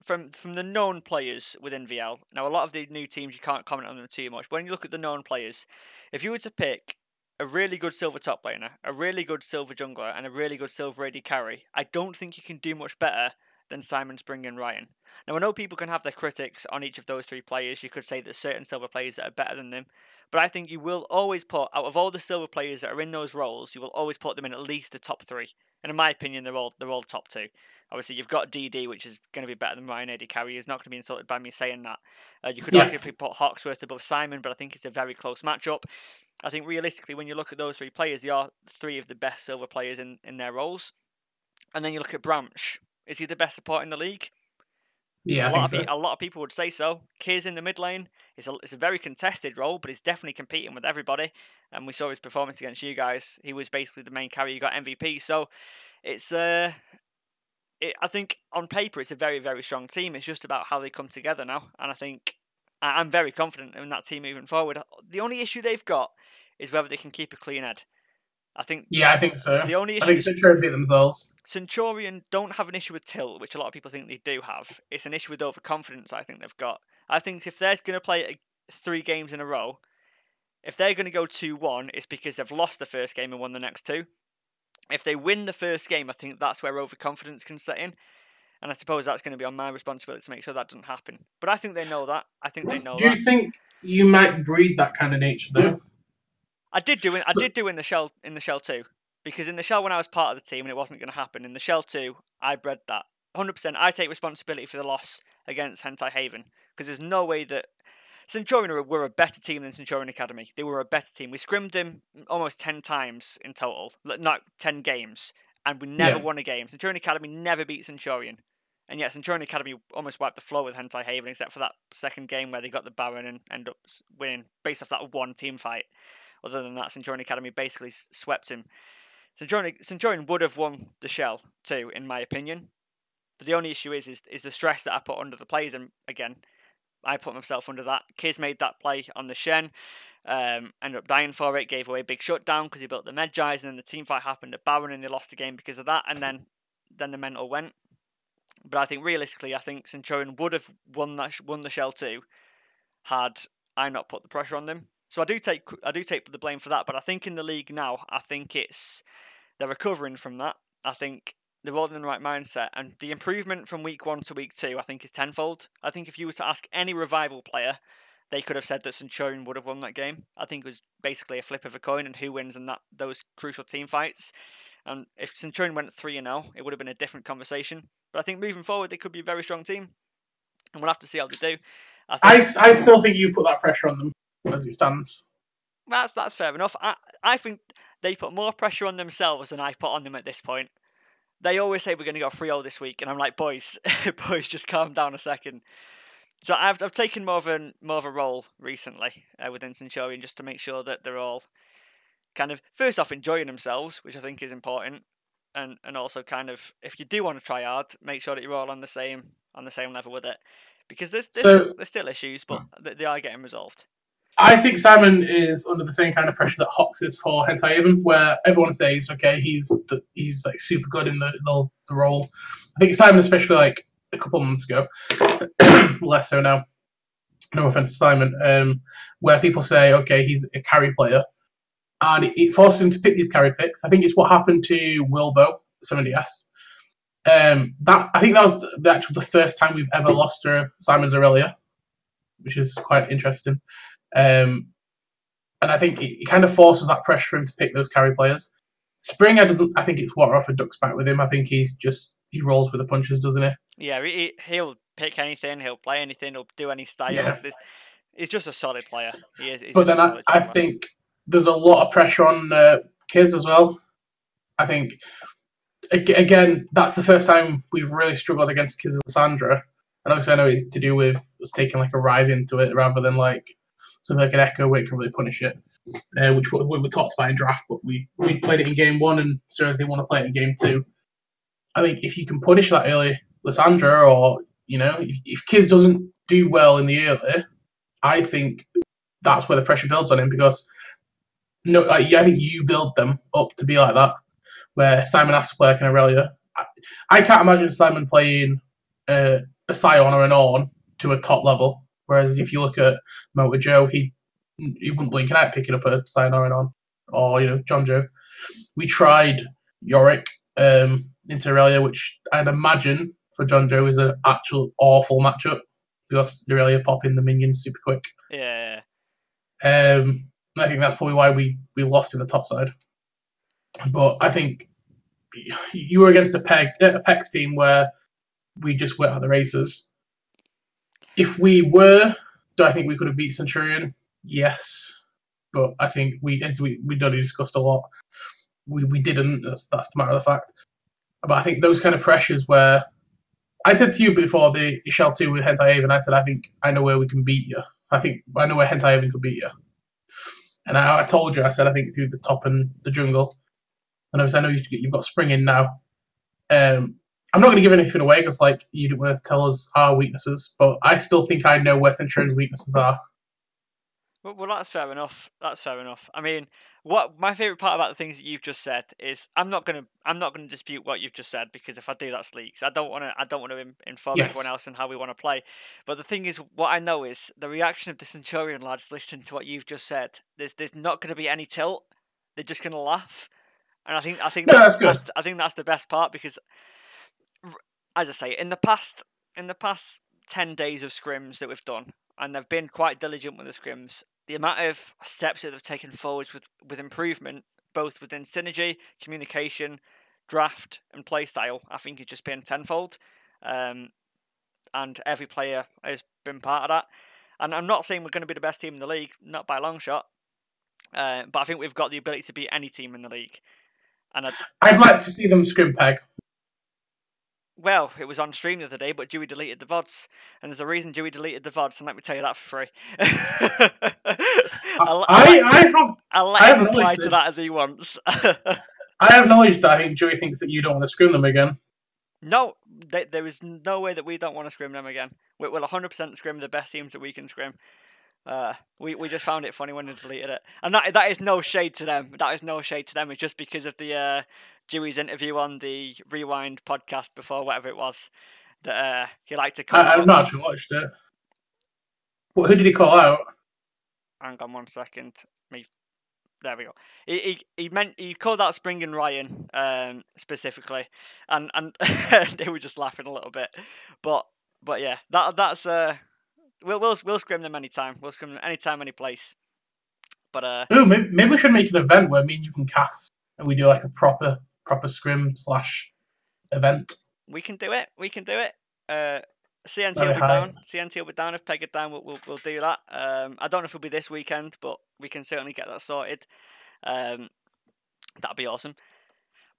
from the known players within VL, now a lot of the new teams you can't comment on them too much. But when you look at the known players, if you were to pick a really good silver top laner, a really good silver jungler, and a really good silver AD carry, I don't think you can do much better than Simon, Spring, and Ryan. Now I know people can have their critics on each of those 3 players. You could say there's certain silver players that are better than them. But I think you will always put, out of all the silver players that are in those roles, you will always put them in at least the top 3. And in my opinion, they're all top 2. Obviously, you've got DD, which is going to be better than Ryan AD carry. He's not going to be insulted by me saying that. You could arguably put Hawksworth above Simon, but I think it's a very close matchup. I think realistically, when you look at those 3 players, they are 3 of the best silver players in their roles. And then you look at Branch. Is he the best support in the league? Yeah, a lot of people would say so. Kiz in the mid lane, it's a very contested role, but he's definitely competing with everybody. And we saw his performance against you guys. He was basically the main carry. You got MVP. So it's I think on paper it's a very, very strong team. It's just about how they come together now. And I think I'm very confident in that team moving forward. The only issue they've got is whether they can keep a clean head. I think so. The only issue I think Centurion beat themselves. Centurion don't have an issue with tilt, which a lot of people think they do have. It's an issue with overconfidence I think they've got. I think if they're going to play 3 games in a row, if they're going to go 2-1, it's because they've lost the first game and won the next 2. If they win the first game, I think that's where overconfidence can set in. And I suppose that's going to be on my responsibility to make sure that doesn't happen. But I think they know that. Do you think you might breed that kind of nature though? I did do in the Shell 2. Because in the Shell when I was part of the team and it wasn't going to happen, in the Shell 2, I bred that. 100%, I take responsibility for the loss against Hentai Haven. Because there's no way that... Centurion were a better team than Centurion Academy. They were a better team. We scrimmed them almost 10 times in total. Not 10 games. And we never won a game. Centurion Academy never beat Centurion. And yet Centurion Academy almost wiped the floor with Hentai Haven, except for that second game where they got the Baron and ended up winning based off that one team fight. Other than that, Centurion Academy basically swept him. Centurion would have won the Shell too, in my opinion. But the only issue is the stress that I put under the players, and again, I put myself under that. Kiz made that play on the Shen, ended up dying for it, gave away a big shutdown because he built the Medjais, and then the team fight happened at Baron and they lost the game because of that, and then the mental went. But I think realistically, I think Centurion would have won the Shell too, had I not put the pressure on them. So I do take the blame for that. But I think in the league now, I think they're recovering from that. I think they're all in the right mindset, and the improvement from week 1 to week 2, I think, is tenfold. I think if you were to ask any Revival player, they could have said that Centurion would have won that game. I think it was basically a flip of a coin and who wins in those crucial team fights. And if Centurion went 3-0, it would have been a different conversation. But I think moving forward, they could be a very strong team, and we'll have to see how they do. I still think you put that pressure on them as it stands. That's fair enough. I think they put more pressure on themselves than I put on them at this point. They always say we're going to go 3-0 this week, and I'm like, boys, just calm down a second. So I've taken more of a role recently within Centurion just to make sure that they're all kind of first off enjoying themselves, which I think is important, and also kind of if you do want to try hard, make sure that you're all on the same level with it, because there's still issues, but they are getting resolved. I think Simon is under the same kind of pressure that Hawks is for Hentahaven, where everyone says, okay, he's like super good in the role. I think Simon, especially like a couple of months ago, less so now. No offense to Simon, where people say, okay, he's a carry player, and it forces him to pick these carry picks. I think it's what happened to Wilbo 70S. That I think that was the first time we've ever lost to Simon Aurelia, which is quite interesting. And I think it kind of forces that pressure for him to pick those carry players. Springer doesn't. I think it's water off a duck's back with him. I think he rolls with the punches, doesn't he? Yeah, he'll pick anything. He'll play anything. He'll do any style. Yeah. He's just a solid player. He is. But then I think there's a lot of pressure on Kiz as well. I think again that's the first time we've really struggled against Kiz and Sandra. And obviously I know it's to do with us taking like a rise into it rather than like something like an Echo where it can really punish it, which we talked about in draft, but we played it in game 1 and Sarah's didn't want to play it in game 2. I think if you can punish that early, Lysandra, or if Kiz doesn't do well in the early, I think that's where the pressure builds on him because I think you build them up to be like that, where Simon has to play like an Aurelia. I can't imagine Simon playing a Scion or an Orn to a top level. Whereas if you look at Motor Joe, he wouldn't blink an eye picking up a Scion or an Orn, or John Joe. We tried Yorick into Aurelia, which I'd imagine for John Joe is an actual awful matchup because Aurelia pop in the minions super quick. Yeah. I think that's probably why we lost in the top side. But I think you were against a PEX team where we just weren't at the races. If we were, do I think we could have beat Centurion? Yes. But I think as we already discussed a lot, we didn't. That's the matter of the fact. But I think those kind of pressures where I said to you before the Shell 2 with Hentahaven, I said I think I know where we can beat you. I think I know where Hentahaven could beat you. And I told you, I said I think through the top and the jungle. And obviously I know you've got Spring in now. I'm not going to give anything away because you didn't want to tell us our weaknesses, but I still think I know where Centurion's weaknesses are. Well, that's fair enough. That's fair enough. I mean, what my favourite part about the things that you've just said is I'm not gonna dispute what you've just said because if I do, that's leaks. I don't want to inform everyone else on how we want to play. But the thing is, what I know is the reaction of the Centurion lads listening to what you've just said. There's not going to be any tilt. They're just going to laugh, and I think that's good. I think that's the best part because, as I say, in the past 10 days of scrims that we've done, and they've been quite diligent with the scrims. The amount of steps that they've taken forwards with improvement, both within synergy, communication, draft, and playstyle, I think it's just been tenfold. And every player has been part of that. And I'm not saying we're going to be the best team in the league, not by a long shot. But I think we've got the ability to beat any team in the league. And I'd like to see them scrim peg. Well, it was on stream the other day, but Dewey deleted the VODs. And there's a reason Dewey deleted the VODs, and let me tell you that for free. I'll let him reply to that as he wants. I have knowledge that I think Dewey thinks that you don't want to scrim them again. No, there is no way that we don't want to scrim them again. We'll 100% scrim the best teams that we can scrim. We just found it funny when they deleted it, and that is no shade to them. That is no shade to them. It's just because of the Dewey's interview on the Rewind podcast before, whatever it was, that he liked to call. I've not actually watched it. Who did he call out? Hang on 1 second. There we go. He called out Spring and Ryan specifically, and they were just laughing a little bit, but yeah, that's we'll scrim them anytime. We'll scrim them anytime, any place. But maybe we should make an event where me and you can cast, and we do like a proper scrim / event. We can do it. CNT will be down. CNT will be down if Peg is down. We'll do that. I don't know if it'll be this weekend, but we can certainly get that sorted. That'd be awesome.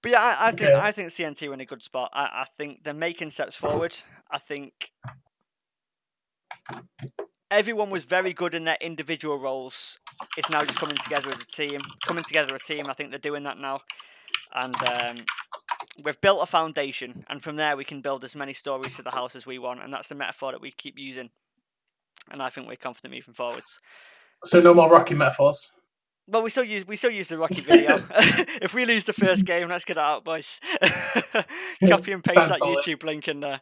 But yeah, I think CNT are in a good spot. I think they're making steps forward. I think everyone was very good in their individual roles. It's now just coming together as a team. I think they're doing that now. And we've built a foundation. And from there, we can build as many stories to the house as we want. And that's the metaphor that we keep using. And I think we're confident moving forwards. So no more Rocky metaphors. Well, we still use the Rocky video. If we lose the first game, let's get it out, boys. Copy and paste Sounds that solid. YouTube link and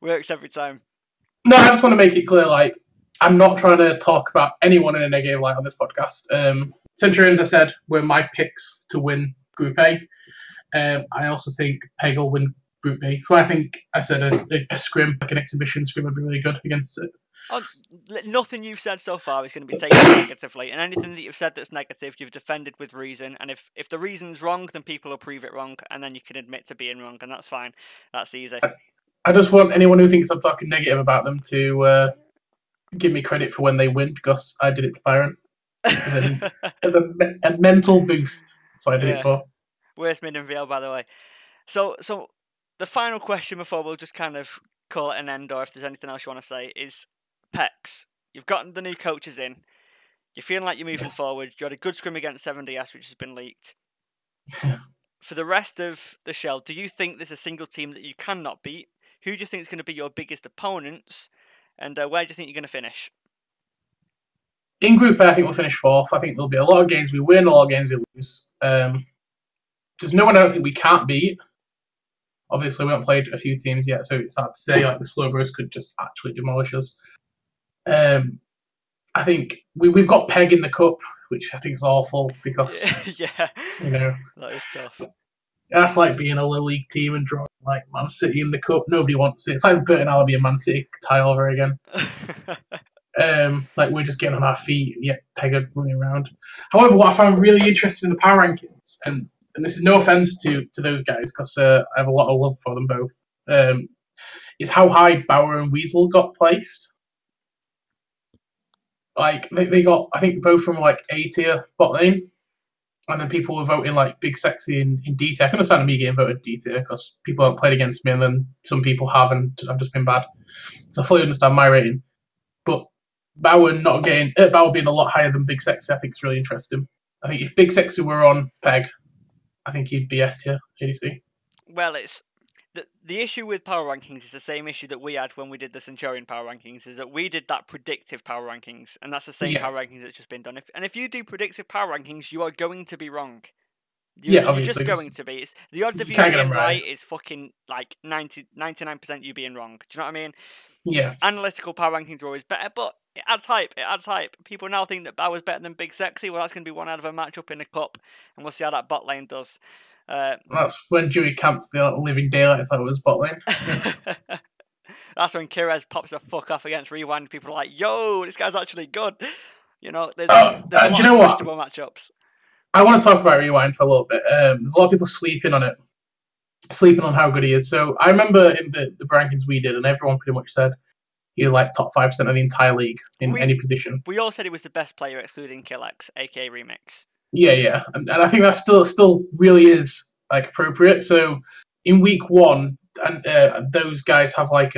works every time. No, I just want to make it clear, like, I'm not trying to talk about anyone in a negative light on this podcast. Centurions, I said, were my picks to win Group A. I also think Peg will win Group B. So I think I said a scrim, like an exhibition scrim, would be really good against it. Oh, nothing you've said so far is going to be taken negatively, and anything that you've said that's negative, you've defended with reason. And if the reason's wrong, then people will prove it wrong, and then you can admit to being wrong, and that's fine. That's easy. I just want anyone who thinks I'm talking negative about them to give me credit for when they win, because I did it to Byron as a mental boost. That's what I did it for. Worst mid and VL, by the way. So the final question before we'll just kind of call it an end, or if there's anything else you want to say, is Pex. You've gotten the new coaches in. You're feeling like you're moving forward. You had a good scrim against 7DS, which has been leaked. For the rest of the shell, do you think there's a single team that you cannot beat? Who do you think is going to be your biggest opponents? And where do you think you're going to finish? In Group A, I think we'll finish fourth. I think there'll be a lot of games we win, a lot of games we lose. There's no one I don't think we can't beat. Obviously, we haven't played a few teams yet, so it's hard to say. Like the Slowbros could just actually demolish us. I think we've got Peg in the cup, which I think is awful because that is tough. That's like being a little league team and drawing like Man City in the cup. Nobody wants it. It's like Burton Albion and Man City tie over again. Like we're just getting on our feet, yet Peg are running around. However, what I found really interesting in the power rankings, and this is no offense to those guys because I have a lot of love for them both, is how high Bauer and Weasel got placed. Like they got, I think, both from like A tier bot lane, and then people were voting like Big Sexy in D tier. I can understand me getting voted D tier because people haven't played against me, and then some people have, and I've just been bad. So I fully understand my rating. But Bauer being a lot higher than Big Sexy, I think is really interesting. I think if Big Sexy were on Peg, I think he'd be S tier ADC. Well, it's the issue with power rankings is the same issue that we had when we did the Centurion power rankings, is that we did that predictive power rankings, and that's the same power rankings that's just been done. If you do predictive power rankings, you are going to be wrong. You're just going to be. It's, the odds of you being right is fucking like 99% you being wrong. Do you know what I mean? Yeah. Analytical power rankings are always better, but it adds hype. People now think that Bauer's better than Big Sexy. Well, that's going to be one out of a matchup in the cup, and we'll see how that bot lane does. That's when Dewey camps the living daylights out of his bot lane. That's when Kirez pops the fuck off against Rewind. People are like, yo, this guy's actually good. You know, there's a lot of questionable matchups. I want to talk about Rewind for a little bit. There's a lot of people sleeping on how good he is. So I remember in the rankings we did, and everyone pretty much said he was like top 5% of the entire league in any position. We all said he was the best player excluding Killex, aka Remix. Yeah, and I think that still really is like appropriate. So in week 1, and those guys have they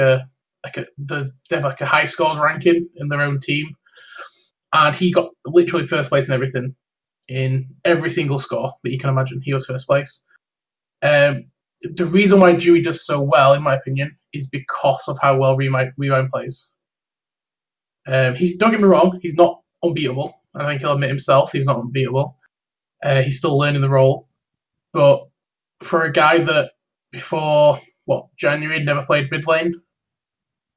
have like a high scores ranking in their own team, and he got literally first place in everything, in every single score that you can imagine. He was first place. The reason why Dewey does so well, in my opinion, is because of how well Rewind plays. Don't get me wrong, he's not unbeatable. I think he'll admit himself he's not unbeatable. He's still learning the role. But for a guy that before, January never played mid lane,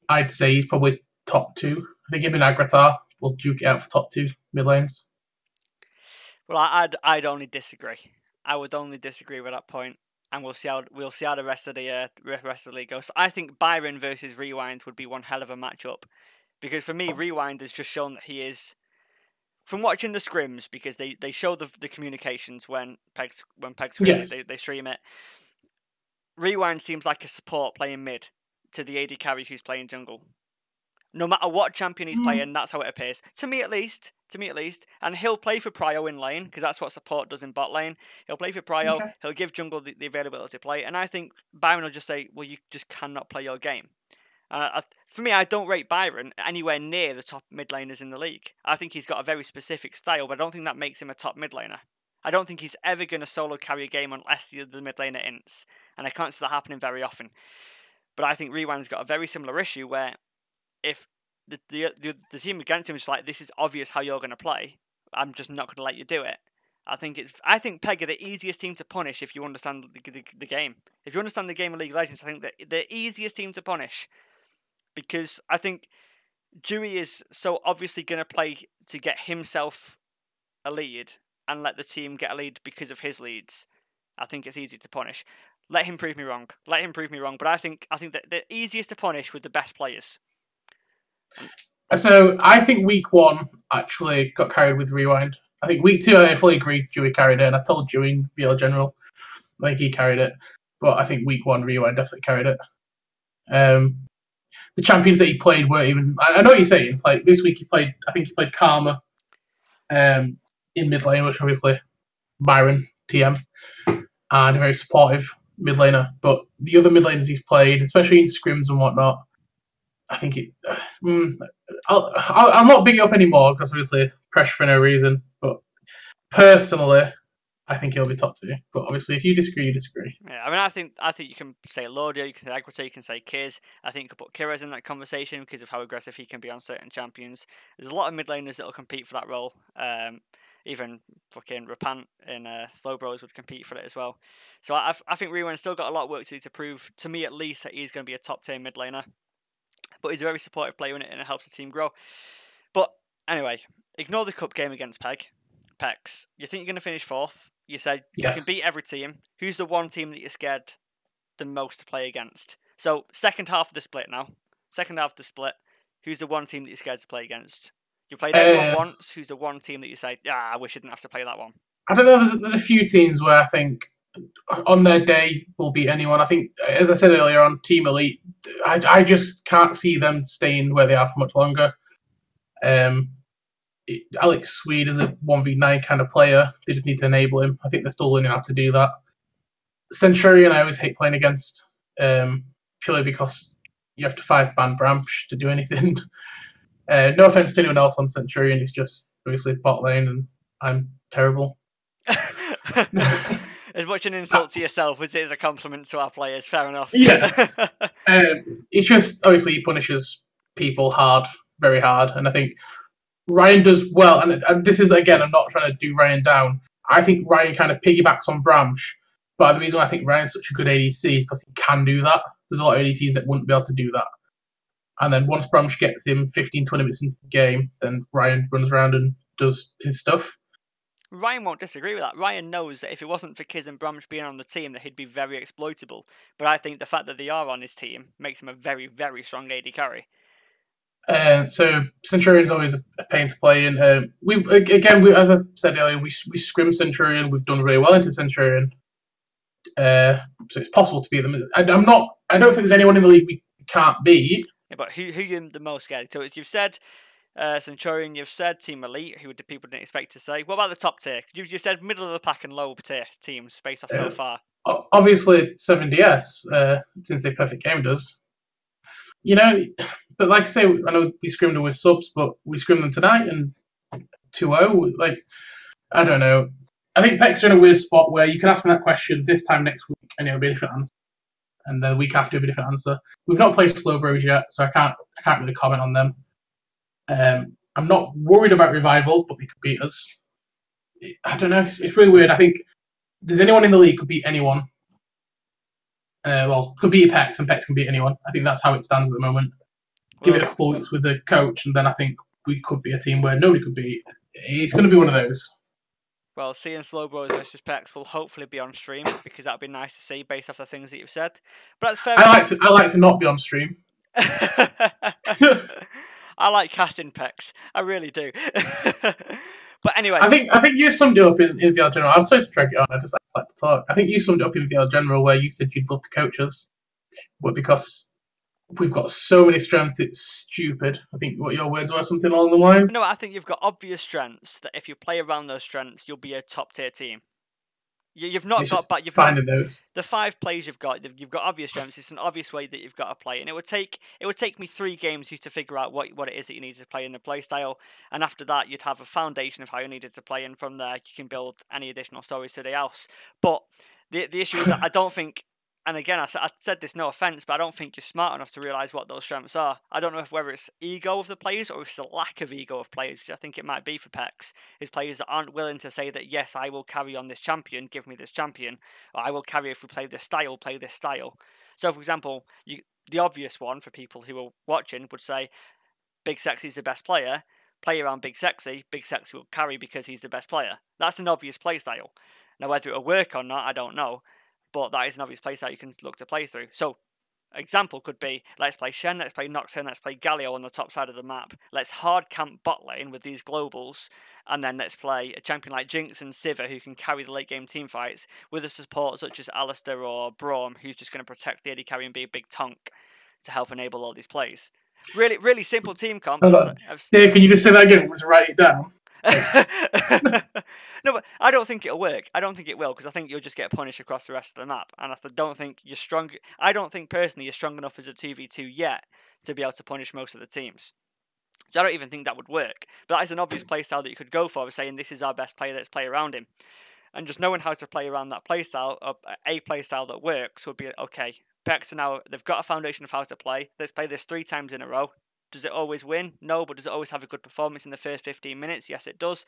I'd say he's probably top 2. I think him and Agratar will duke it out for top 2 mid lanes. Well, I'd only disagree. I would only disagree with that point, and we'll see how the rest of the league goes. I think Byron versus Rewind would be one hell of a matchup, because for me, Rewind has just shown that he is. From watching the scrims, because they show the communications when Peg's screaming, they stream it. Rewind seems like a support playing mid to the AD carry who's playing jungle. No matter what champion he's playing, that's how it appears. To me at least. And he'll play for Prio in lane, because that's what support does in bot lane. He'll play for Prio, he'll give jungle the availability to play, and I think Byron will just say, well, you just cannot play your game. For me, I don't rate Byron anywhere near the top mid laners in the league. I think he's got a very specific style, but I don't think that makes him a top mid laner. I don't think he's ever going to solo carry a game unless the mid laner ints, and I can't see that happening very often. But I think Rewind's got a very similar issue where if the team against him is like, this is obvious how you're going to play. I'm just not going to let you do it. I think Peg are the easiest team to punish if you understand the game. If you understand the game of League of Legends, I think that the easiest team to punish, because I think Dewey is so obviously going to play to get himself a lead and let the team get a lead because of his leads. I think it's easy to punish. Let him prove me wrong. But I think that the easiest to punish with the best players. So I think week 1 actually got carried with Rewind. I think week 2, I fully agree, Dewey carried it, and I told Dewey in VL General, I think he carried it. But I think week 1, Rewind definitely carried it. The champions that he played weren't even. I know what you're saying. Like this week, I think he played Karma in mid lane, which obviously Byron TM, and a very supportive mid laner. But the other mid laners he's played, especially in scrims and whatnot, I think it. I'll not big it up anymore because obviously pressure for no reason. But personally, I think he'll be top 2. But obviously, if you disagree, you disagree. Yeah, I mean, I think you can say Lordio, you can say Agrito, you can say Kiz. I think you could put Kira's in that conversation because of how aggressive he can be on certain champions. There's a lot of mid laners that will compete for that role. Even fucking Rapant in Slow Bros would compete for it as well. So I think Rewin's still got a lot of work to do to prove, to me at least, that he's going to be a top tier mid laner. But he's a very supportive player in it, and it helps the team grow. But anyway, ignore the cup game against Pex. You think you're going to finish 4th? You said Yes. You can beat every team. Who's the one team that you're scared the most to play against? So second half of the split now. Who's the one team that you're scared to play against? You've played everyone once. Who's the one team that you say, I wish I didn't have to play that one? I don't know. There's a few teams where I think on their day will beat anyone. I think, as I said earlier on, Team Elite, I just can't see them staying where they are for much longer. Alex Swede is a 1v9 kind of player. They just need to enable him. I think they're still learning how to do that. Centurion, I always hate playing against, purely because you have to 5-ban Bramsh to do anything. No offense to anyone else on Centurion, he's just obviously bot lane, and I'm terrible. As much an insult to yourself as it is a compliment to our players, fair enough. Yeah. It's just, obviously, he punishes people hard, very hard, and I think Ryan does well, and this is, again, I'm not trying to do Ryan down. I think Ryan kind of piggybacks on Bramsh, but the reason why I think Ryan's such a good ADC is because he can do that. There's a lot of ADCs that wouldn't be able to do that. And then once Bramsh gets him 15, 20 minutes into the game, then Ryan runs around and does his stuff. Ryan won't disagree with that. Ryan knows that if it wasn't for Kiz and Bramsh being on the team, that he'd be very exploitable. But I think the fact that they are on his team makes him a very, very strong AD carry. So Centurion's always a pain to play in. As I said earlier, we scrim Centurion. We've done really well into Centurion. So it's possible to beat them. I don't think there's anyone in the league we can't beat. Yeah, but who you the most scared? So you've said Centurion, you've said Team Elite, who people didn't expect to say. What about the top tier? You said middle of the pack and low tier teams based off so far. Obviously 7DS, since they perfect gamed us. But like I say, I know we scrimmed them with subs, but we scrimmed them tonight and 2-0. Like, I don't know. I think Pex are in a weird spot where you can ask me that question this time next week and it'll be a different answer. And the week after it'll be a different answer. We've not played Slow Bros yet, so I can't really comment on them. I'm not worried about Revival, but they could beat us. I don't know. It's really weird. I think there's anyone in the league could beat anyone. Could beat Pex, and Pex can beat anyone. I think that's how it stands at the moment. Give it a couple weeks with the coach, and then I think we could be a team where nobody could beat. It's going to be one of those. Well, seeing Slow Bros versus Pex will hopefully be on stream, because that'd be nice to see based off the things that you've said. But that's fair. I like to not be on stream. I like casting Pex. I really do. But anyway, I think you summed it up in VL General. I'm sorry to drag it on. I just like to talk. I think you summed it up in VL General where you said you'd love to coach us, but because we've got so many strengths, it's stupid. I think what your words were, something along the lines. No, I think you've got obvious strengths that if you play around those strengths, you'll be a top tier team. You've not got, but you've finding those. The 5 plays you've got obvious strengths. It's an obvious way that you've got to play, and it would take me 3 games to figure out what it is that you need to play in the play style, and after that you'd have a foundation of how you needed to play, and from there you can build any additional stories to the house. But the issue is that I don't think And again, I said this no offense, but I don't think you're smart enough to realize what those strengths are. I don't know whether it's ego of the players or if it's a lack of ego of players, which I think it might be for Pex. Is players that aren't willing to say that, yes, I will carry on this champion, give me this champion, or I will carry if we play this style, play this style. So, for example, the obvious one for people who are watching would say, Big Sexy is the best player. Play around Big Sexy will carry because he's the best player. That's an obvious play style. Now, whether it'll work or not, I don't know. But that is an obvious play style you can look to play through. So, example could be, let's play Shen, let's play Noxen, let's play Galio on the top side of the map. Let's hard camp bot lane with these globals, and then let's play a champion like Jinx and Sivir who can carry the late game team fights with a support such as Alistair or Braum, who's just going to protect the AD carry and be a big tonk to help enable all these plays. Really, really simple team comp. Dave, can you just say that again? Let's write it down. No, but I don't think it'll work. I don't think it will, because I think you'll just get punished across the rest of the map. And I don't think you're strong. I don't think personally you're strong enough as a 2v2 yet to be able to punish most of the teams. So I don't even think that would work. But that is an obvious playstyle that you could go for, saying this is our best player, let's play around him. And just knowing how to play around that playstyle, or a playstyle that works, would be okay. Pex now, they've got a foundation of how to play. Let's play this 3 times in a row. Does it always win? No, but does it always have a good performance in the first 15 minutes? Yes, it does.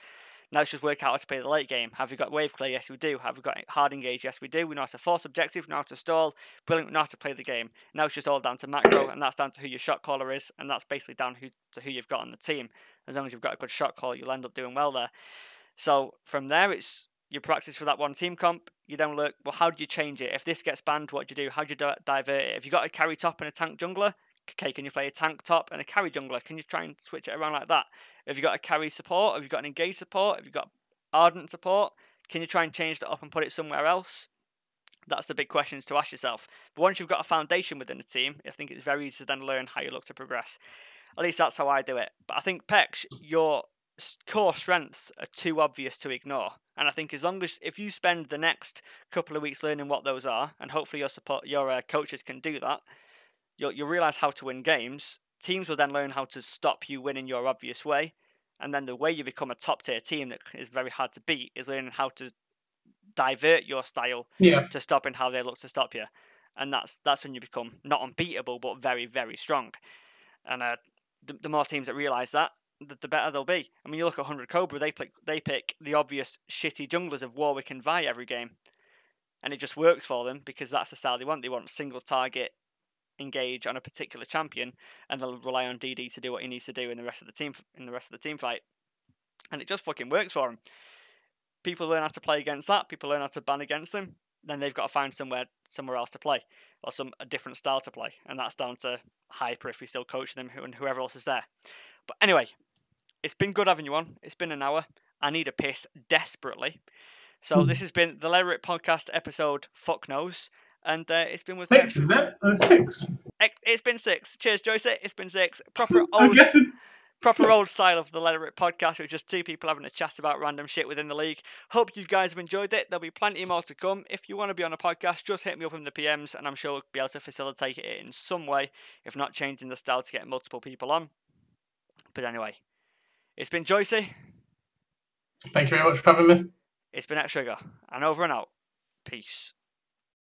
Now let's just work out how to play the late game. Have we got wave clear? Yes, we do. Have we got hard engage? Yes, we do. We know how to force objective, we know how to stall. Brilliant, we know how to play the game. Now it's just all down to macro, and that's down to who your shot caller is, and that's basically down to who you've got on the team. As long as you've got a good shot caller, you'll end up doing well there. So from there, it's you practice for that one team comp. You then look, well, how do you change it? If this gets banned, what do you do? How do you divert it? If you've got a carry top and a tank jungler, okay, can you play a tank top and a carry jungler? Can you try and switch it around like that? If you've got a carry support, have you got an engage support, have you got ardent support, can you try and change that up and put it somewhere else? That's the big questions to ask yourself. But once you've got a foundation within the team, I think it's very easy to then learn how you look to progress. At least that's how I do it. But I think, Pex, your core strengths are too obvious to ignore. And I think if you spend the next couple of weeks learning what those are, and hopefully your coaches can do that, you'll realise how to win games. Teams will then learn how to stop you winning your obvious way. And then the way you become a top tier team that is very hard to beat is learning how to divert your style to stopping how they look to stop you. And that's when you become not unbeatable, but very, very strong. And the more teams that realise that, the better they'll be. I mean, you look at 100 Cobra, they pick the obvious shitty junglers of Warwick and Vi every game. And it just works for them because that's the style they want. They want single target engage on a particular champion, and they'll rely on DD to do what he needs to do in the rest of the team fight. And it just fucking works for them. People learn how to play against that. People learn how to ban against them. Then they've got to find somewhere else to play, or a different style to play, and that's down to Hyper if we still coach them and whoever else is there. But anyway, it's been good having you on. It's been an hour. I need a piss desperately. So this has been the Let It Rip podcast episode Fuck Knows. And it's been with 6, is it? 6. It's been 6. Cheers, Joycey. It's been 6. Proper old style of the Let It Rip podcast with just 2 people having a chat about random shit within the league. Hope you guys have enjoyed it. There'll be plenty more to come. If you want to be on a podcast, just hit me up in the PMs and I'm sure we'll be able to facilitate it in some way, if not changing the style to get multiple people on. But anyway, it's been Joycey. Thank you very much for having me. It's been X Sugar, and over and out. Peace.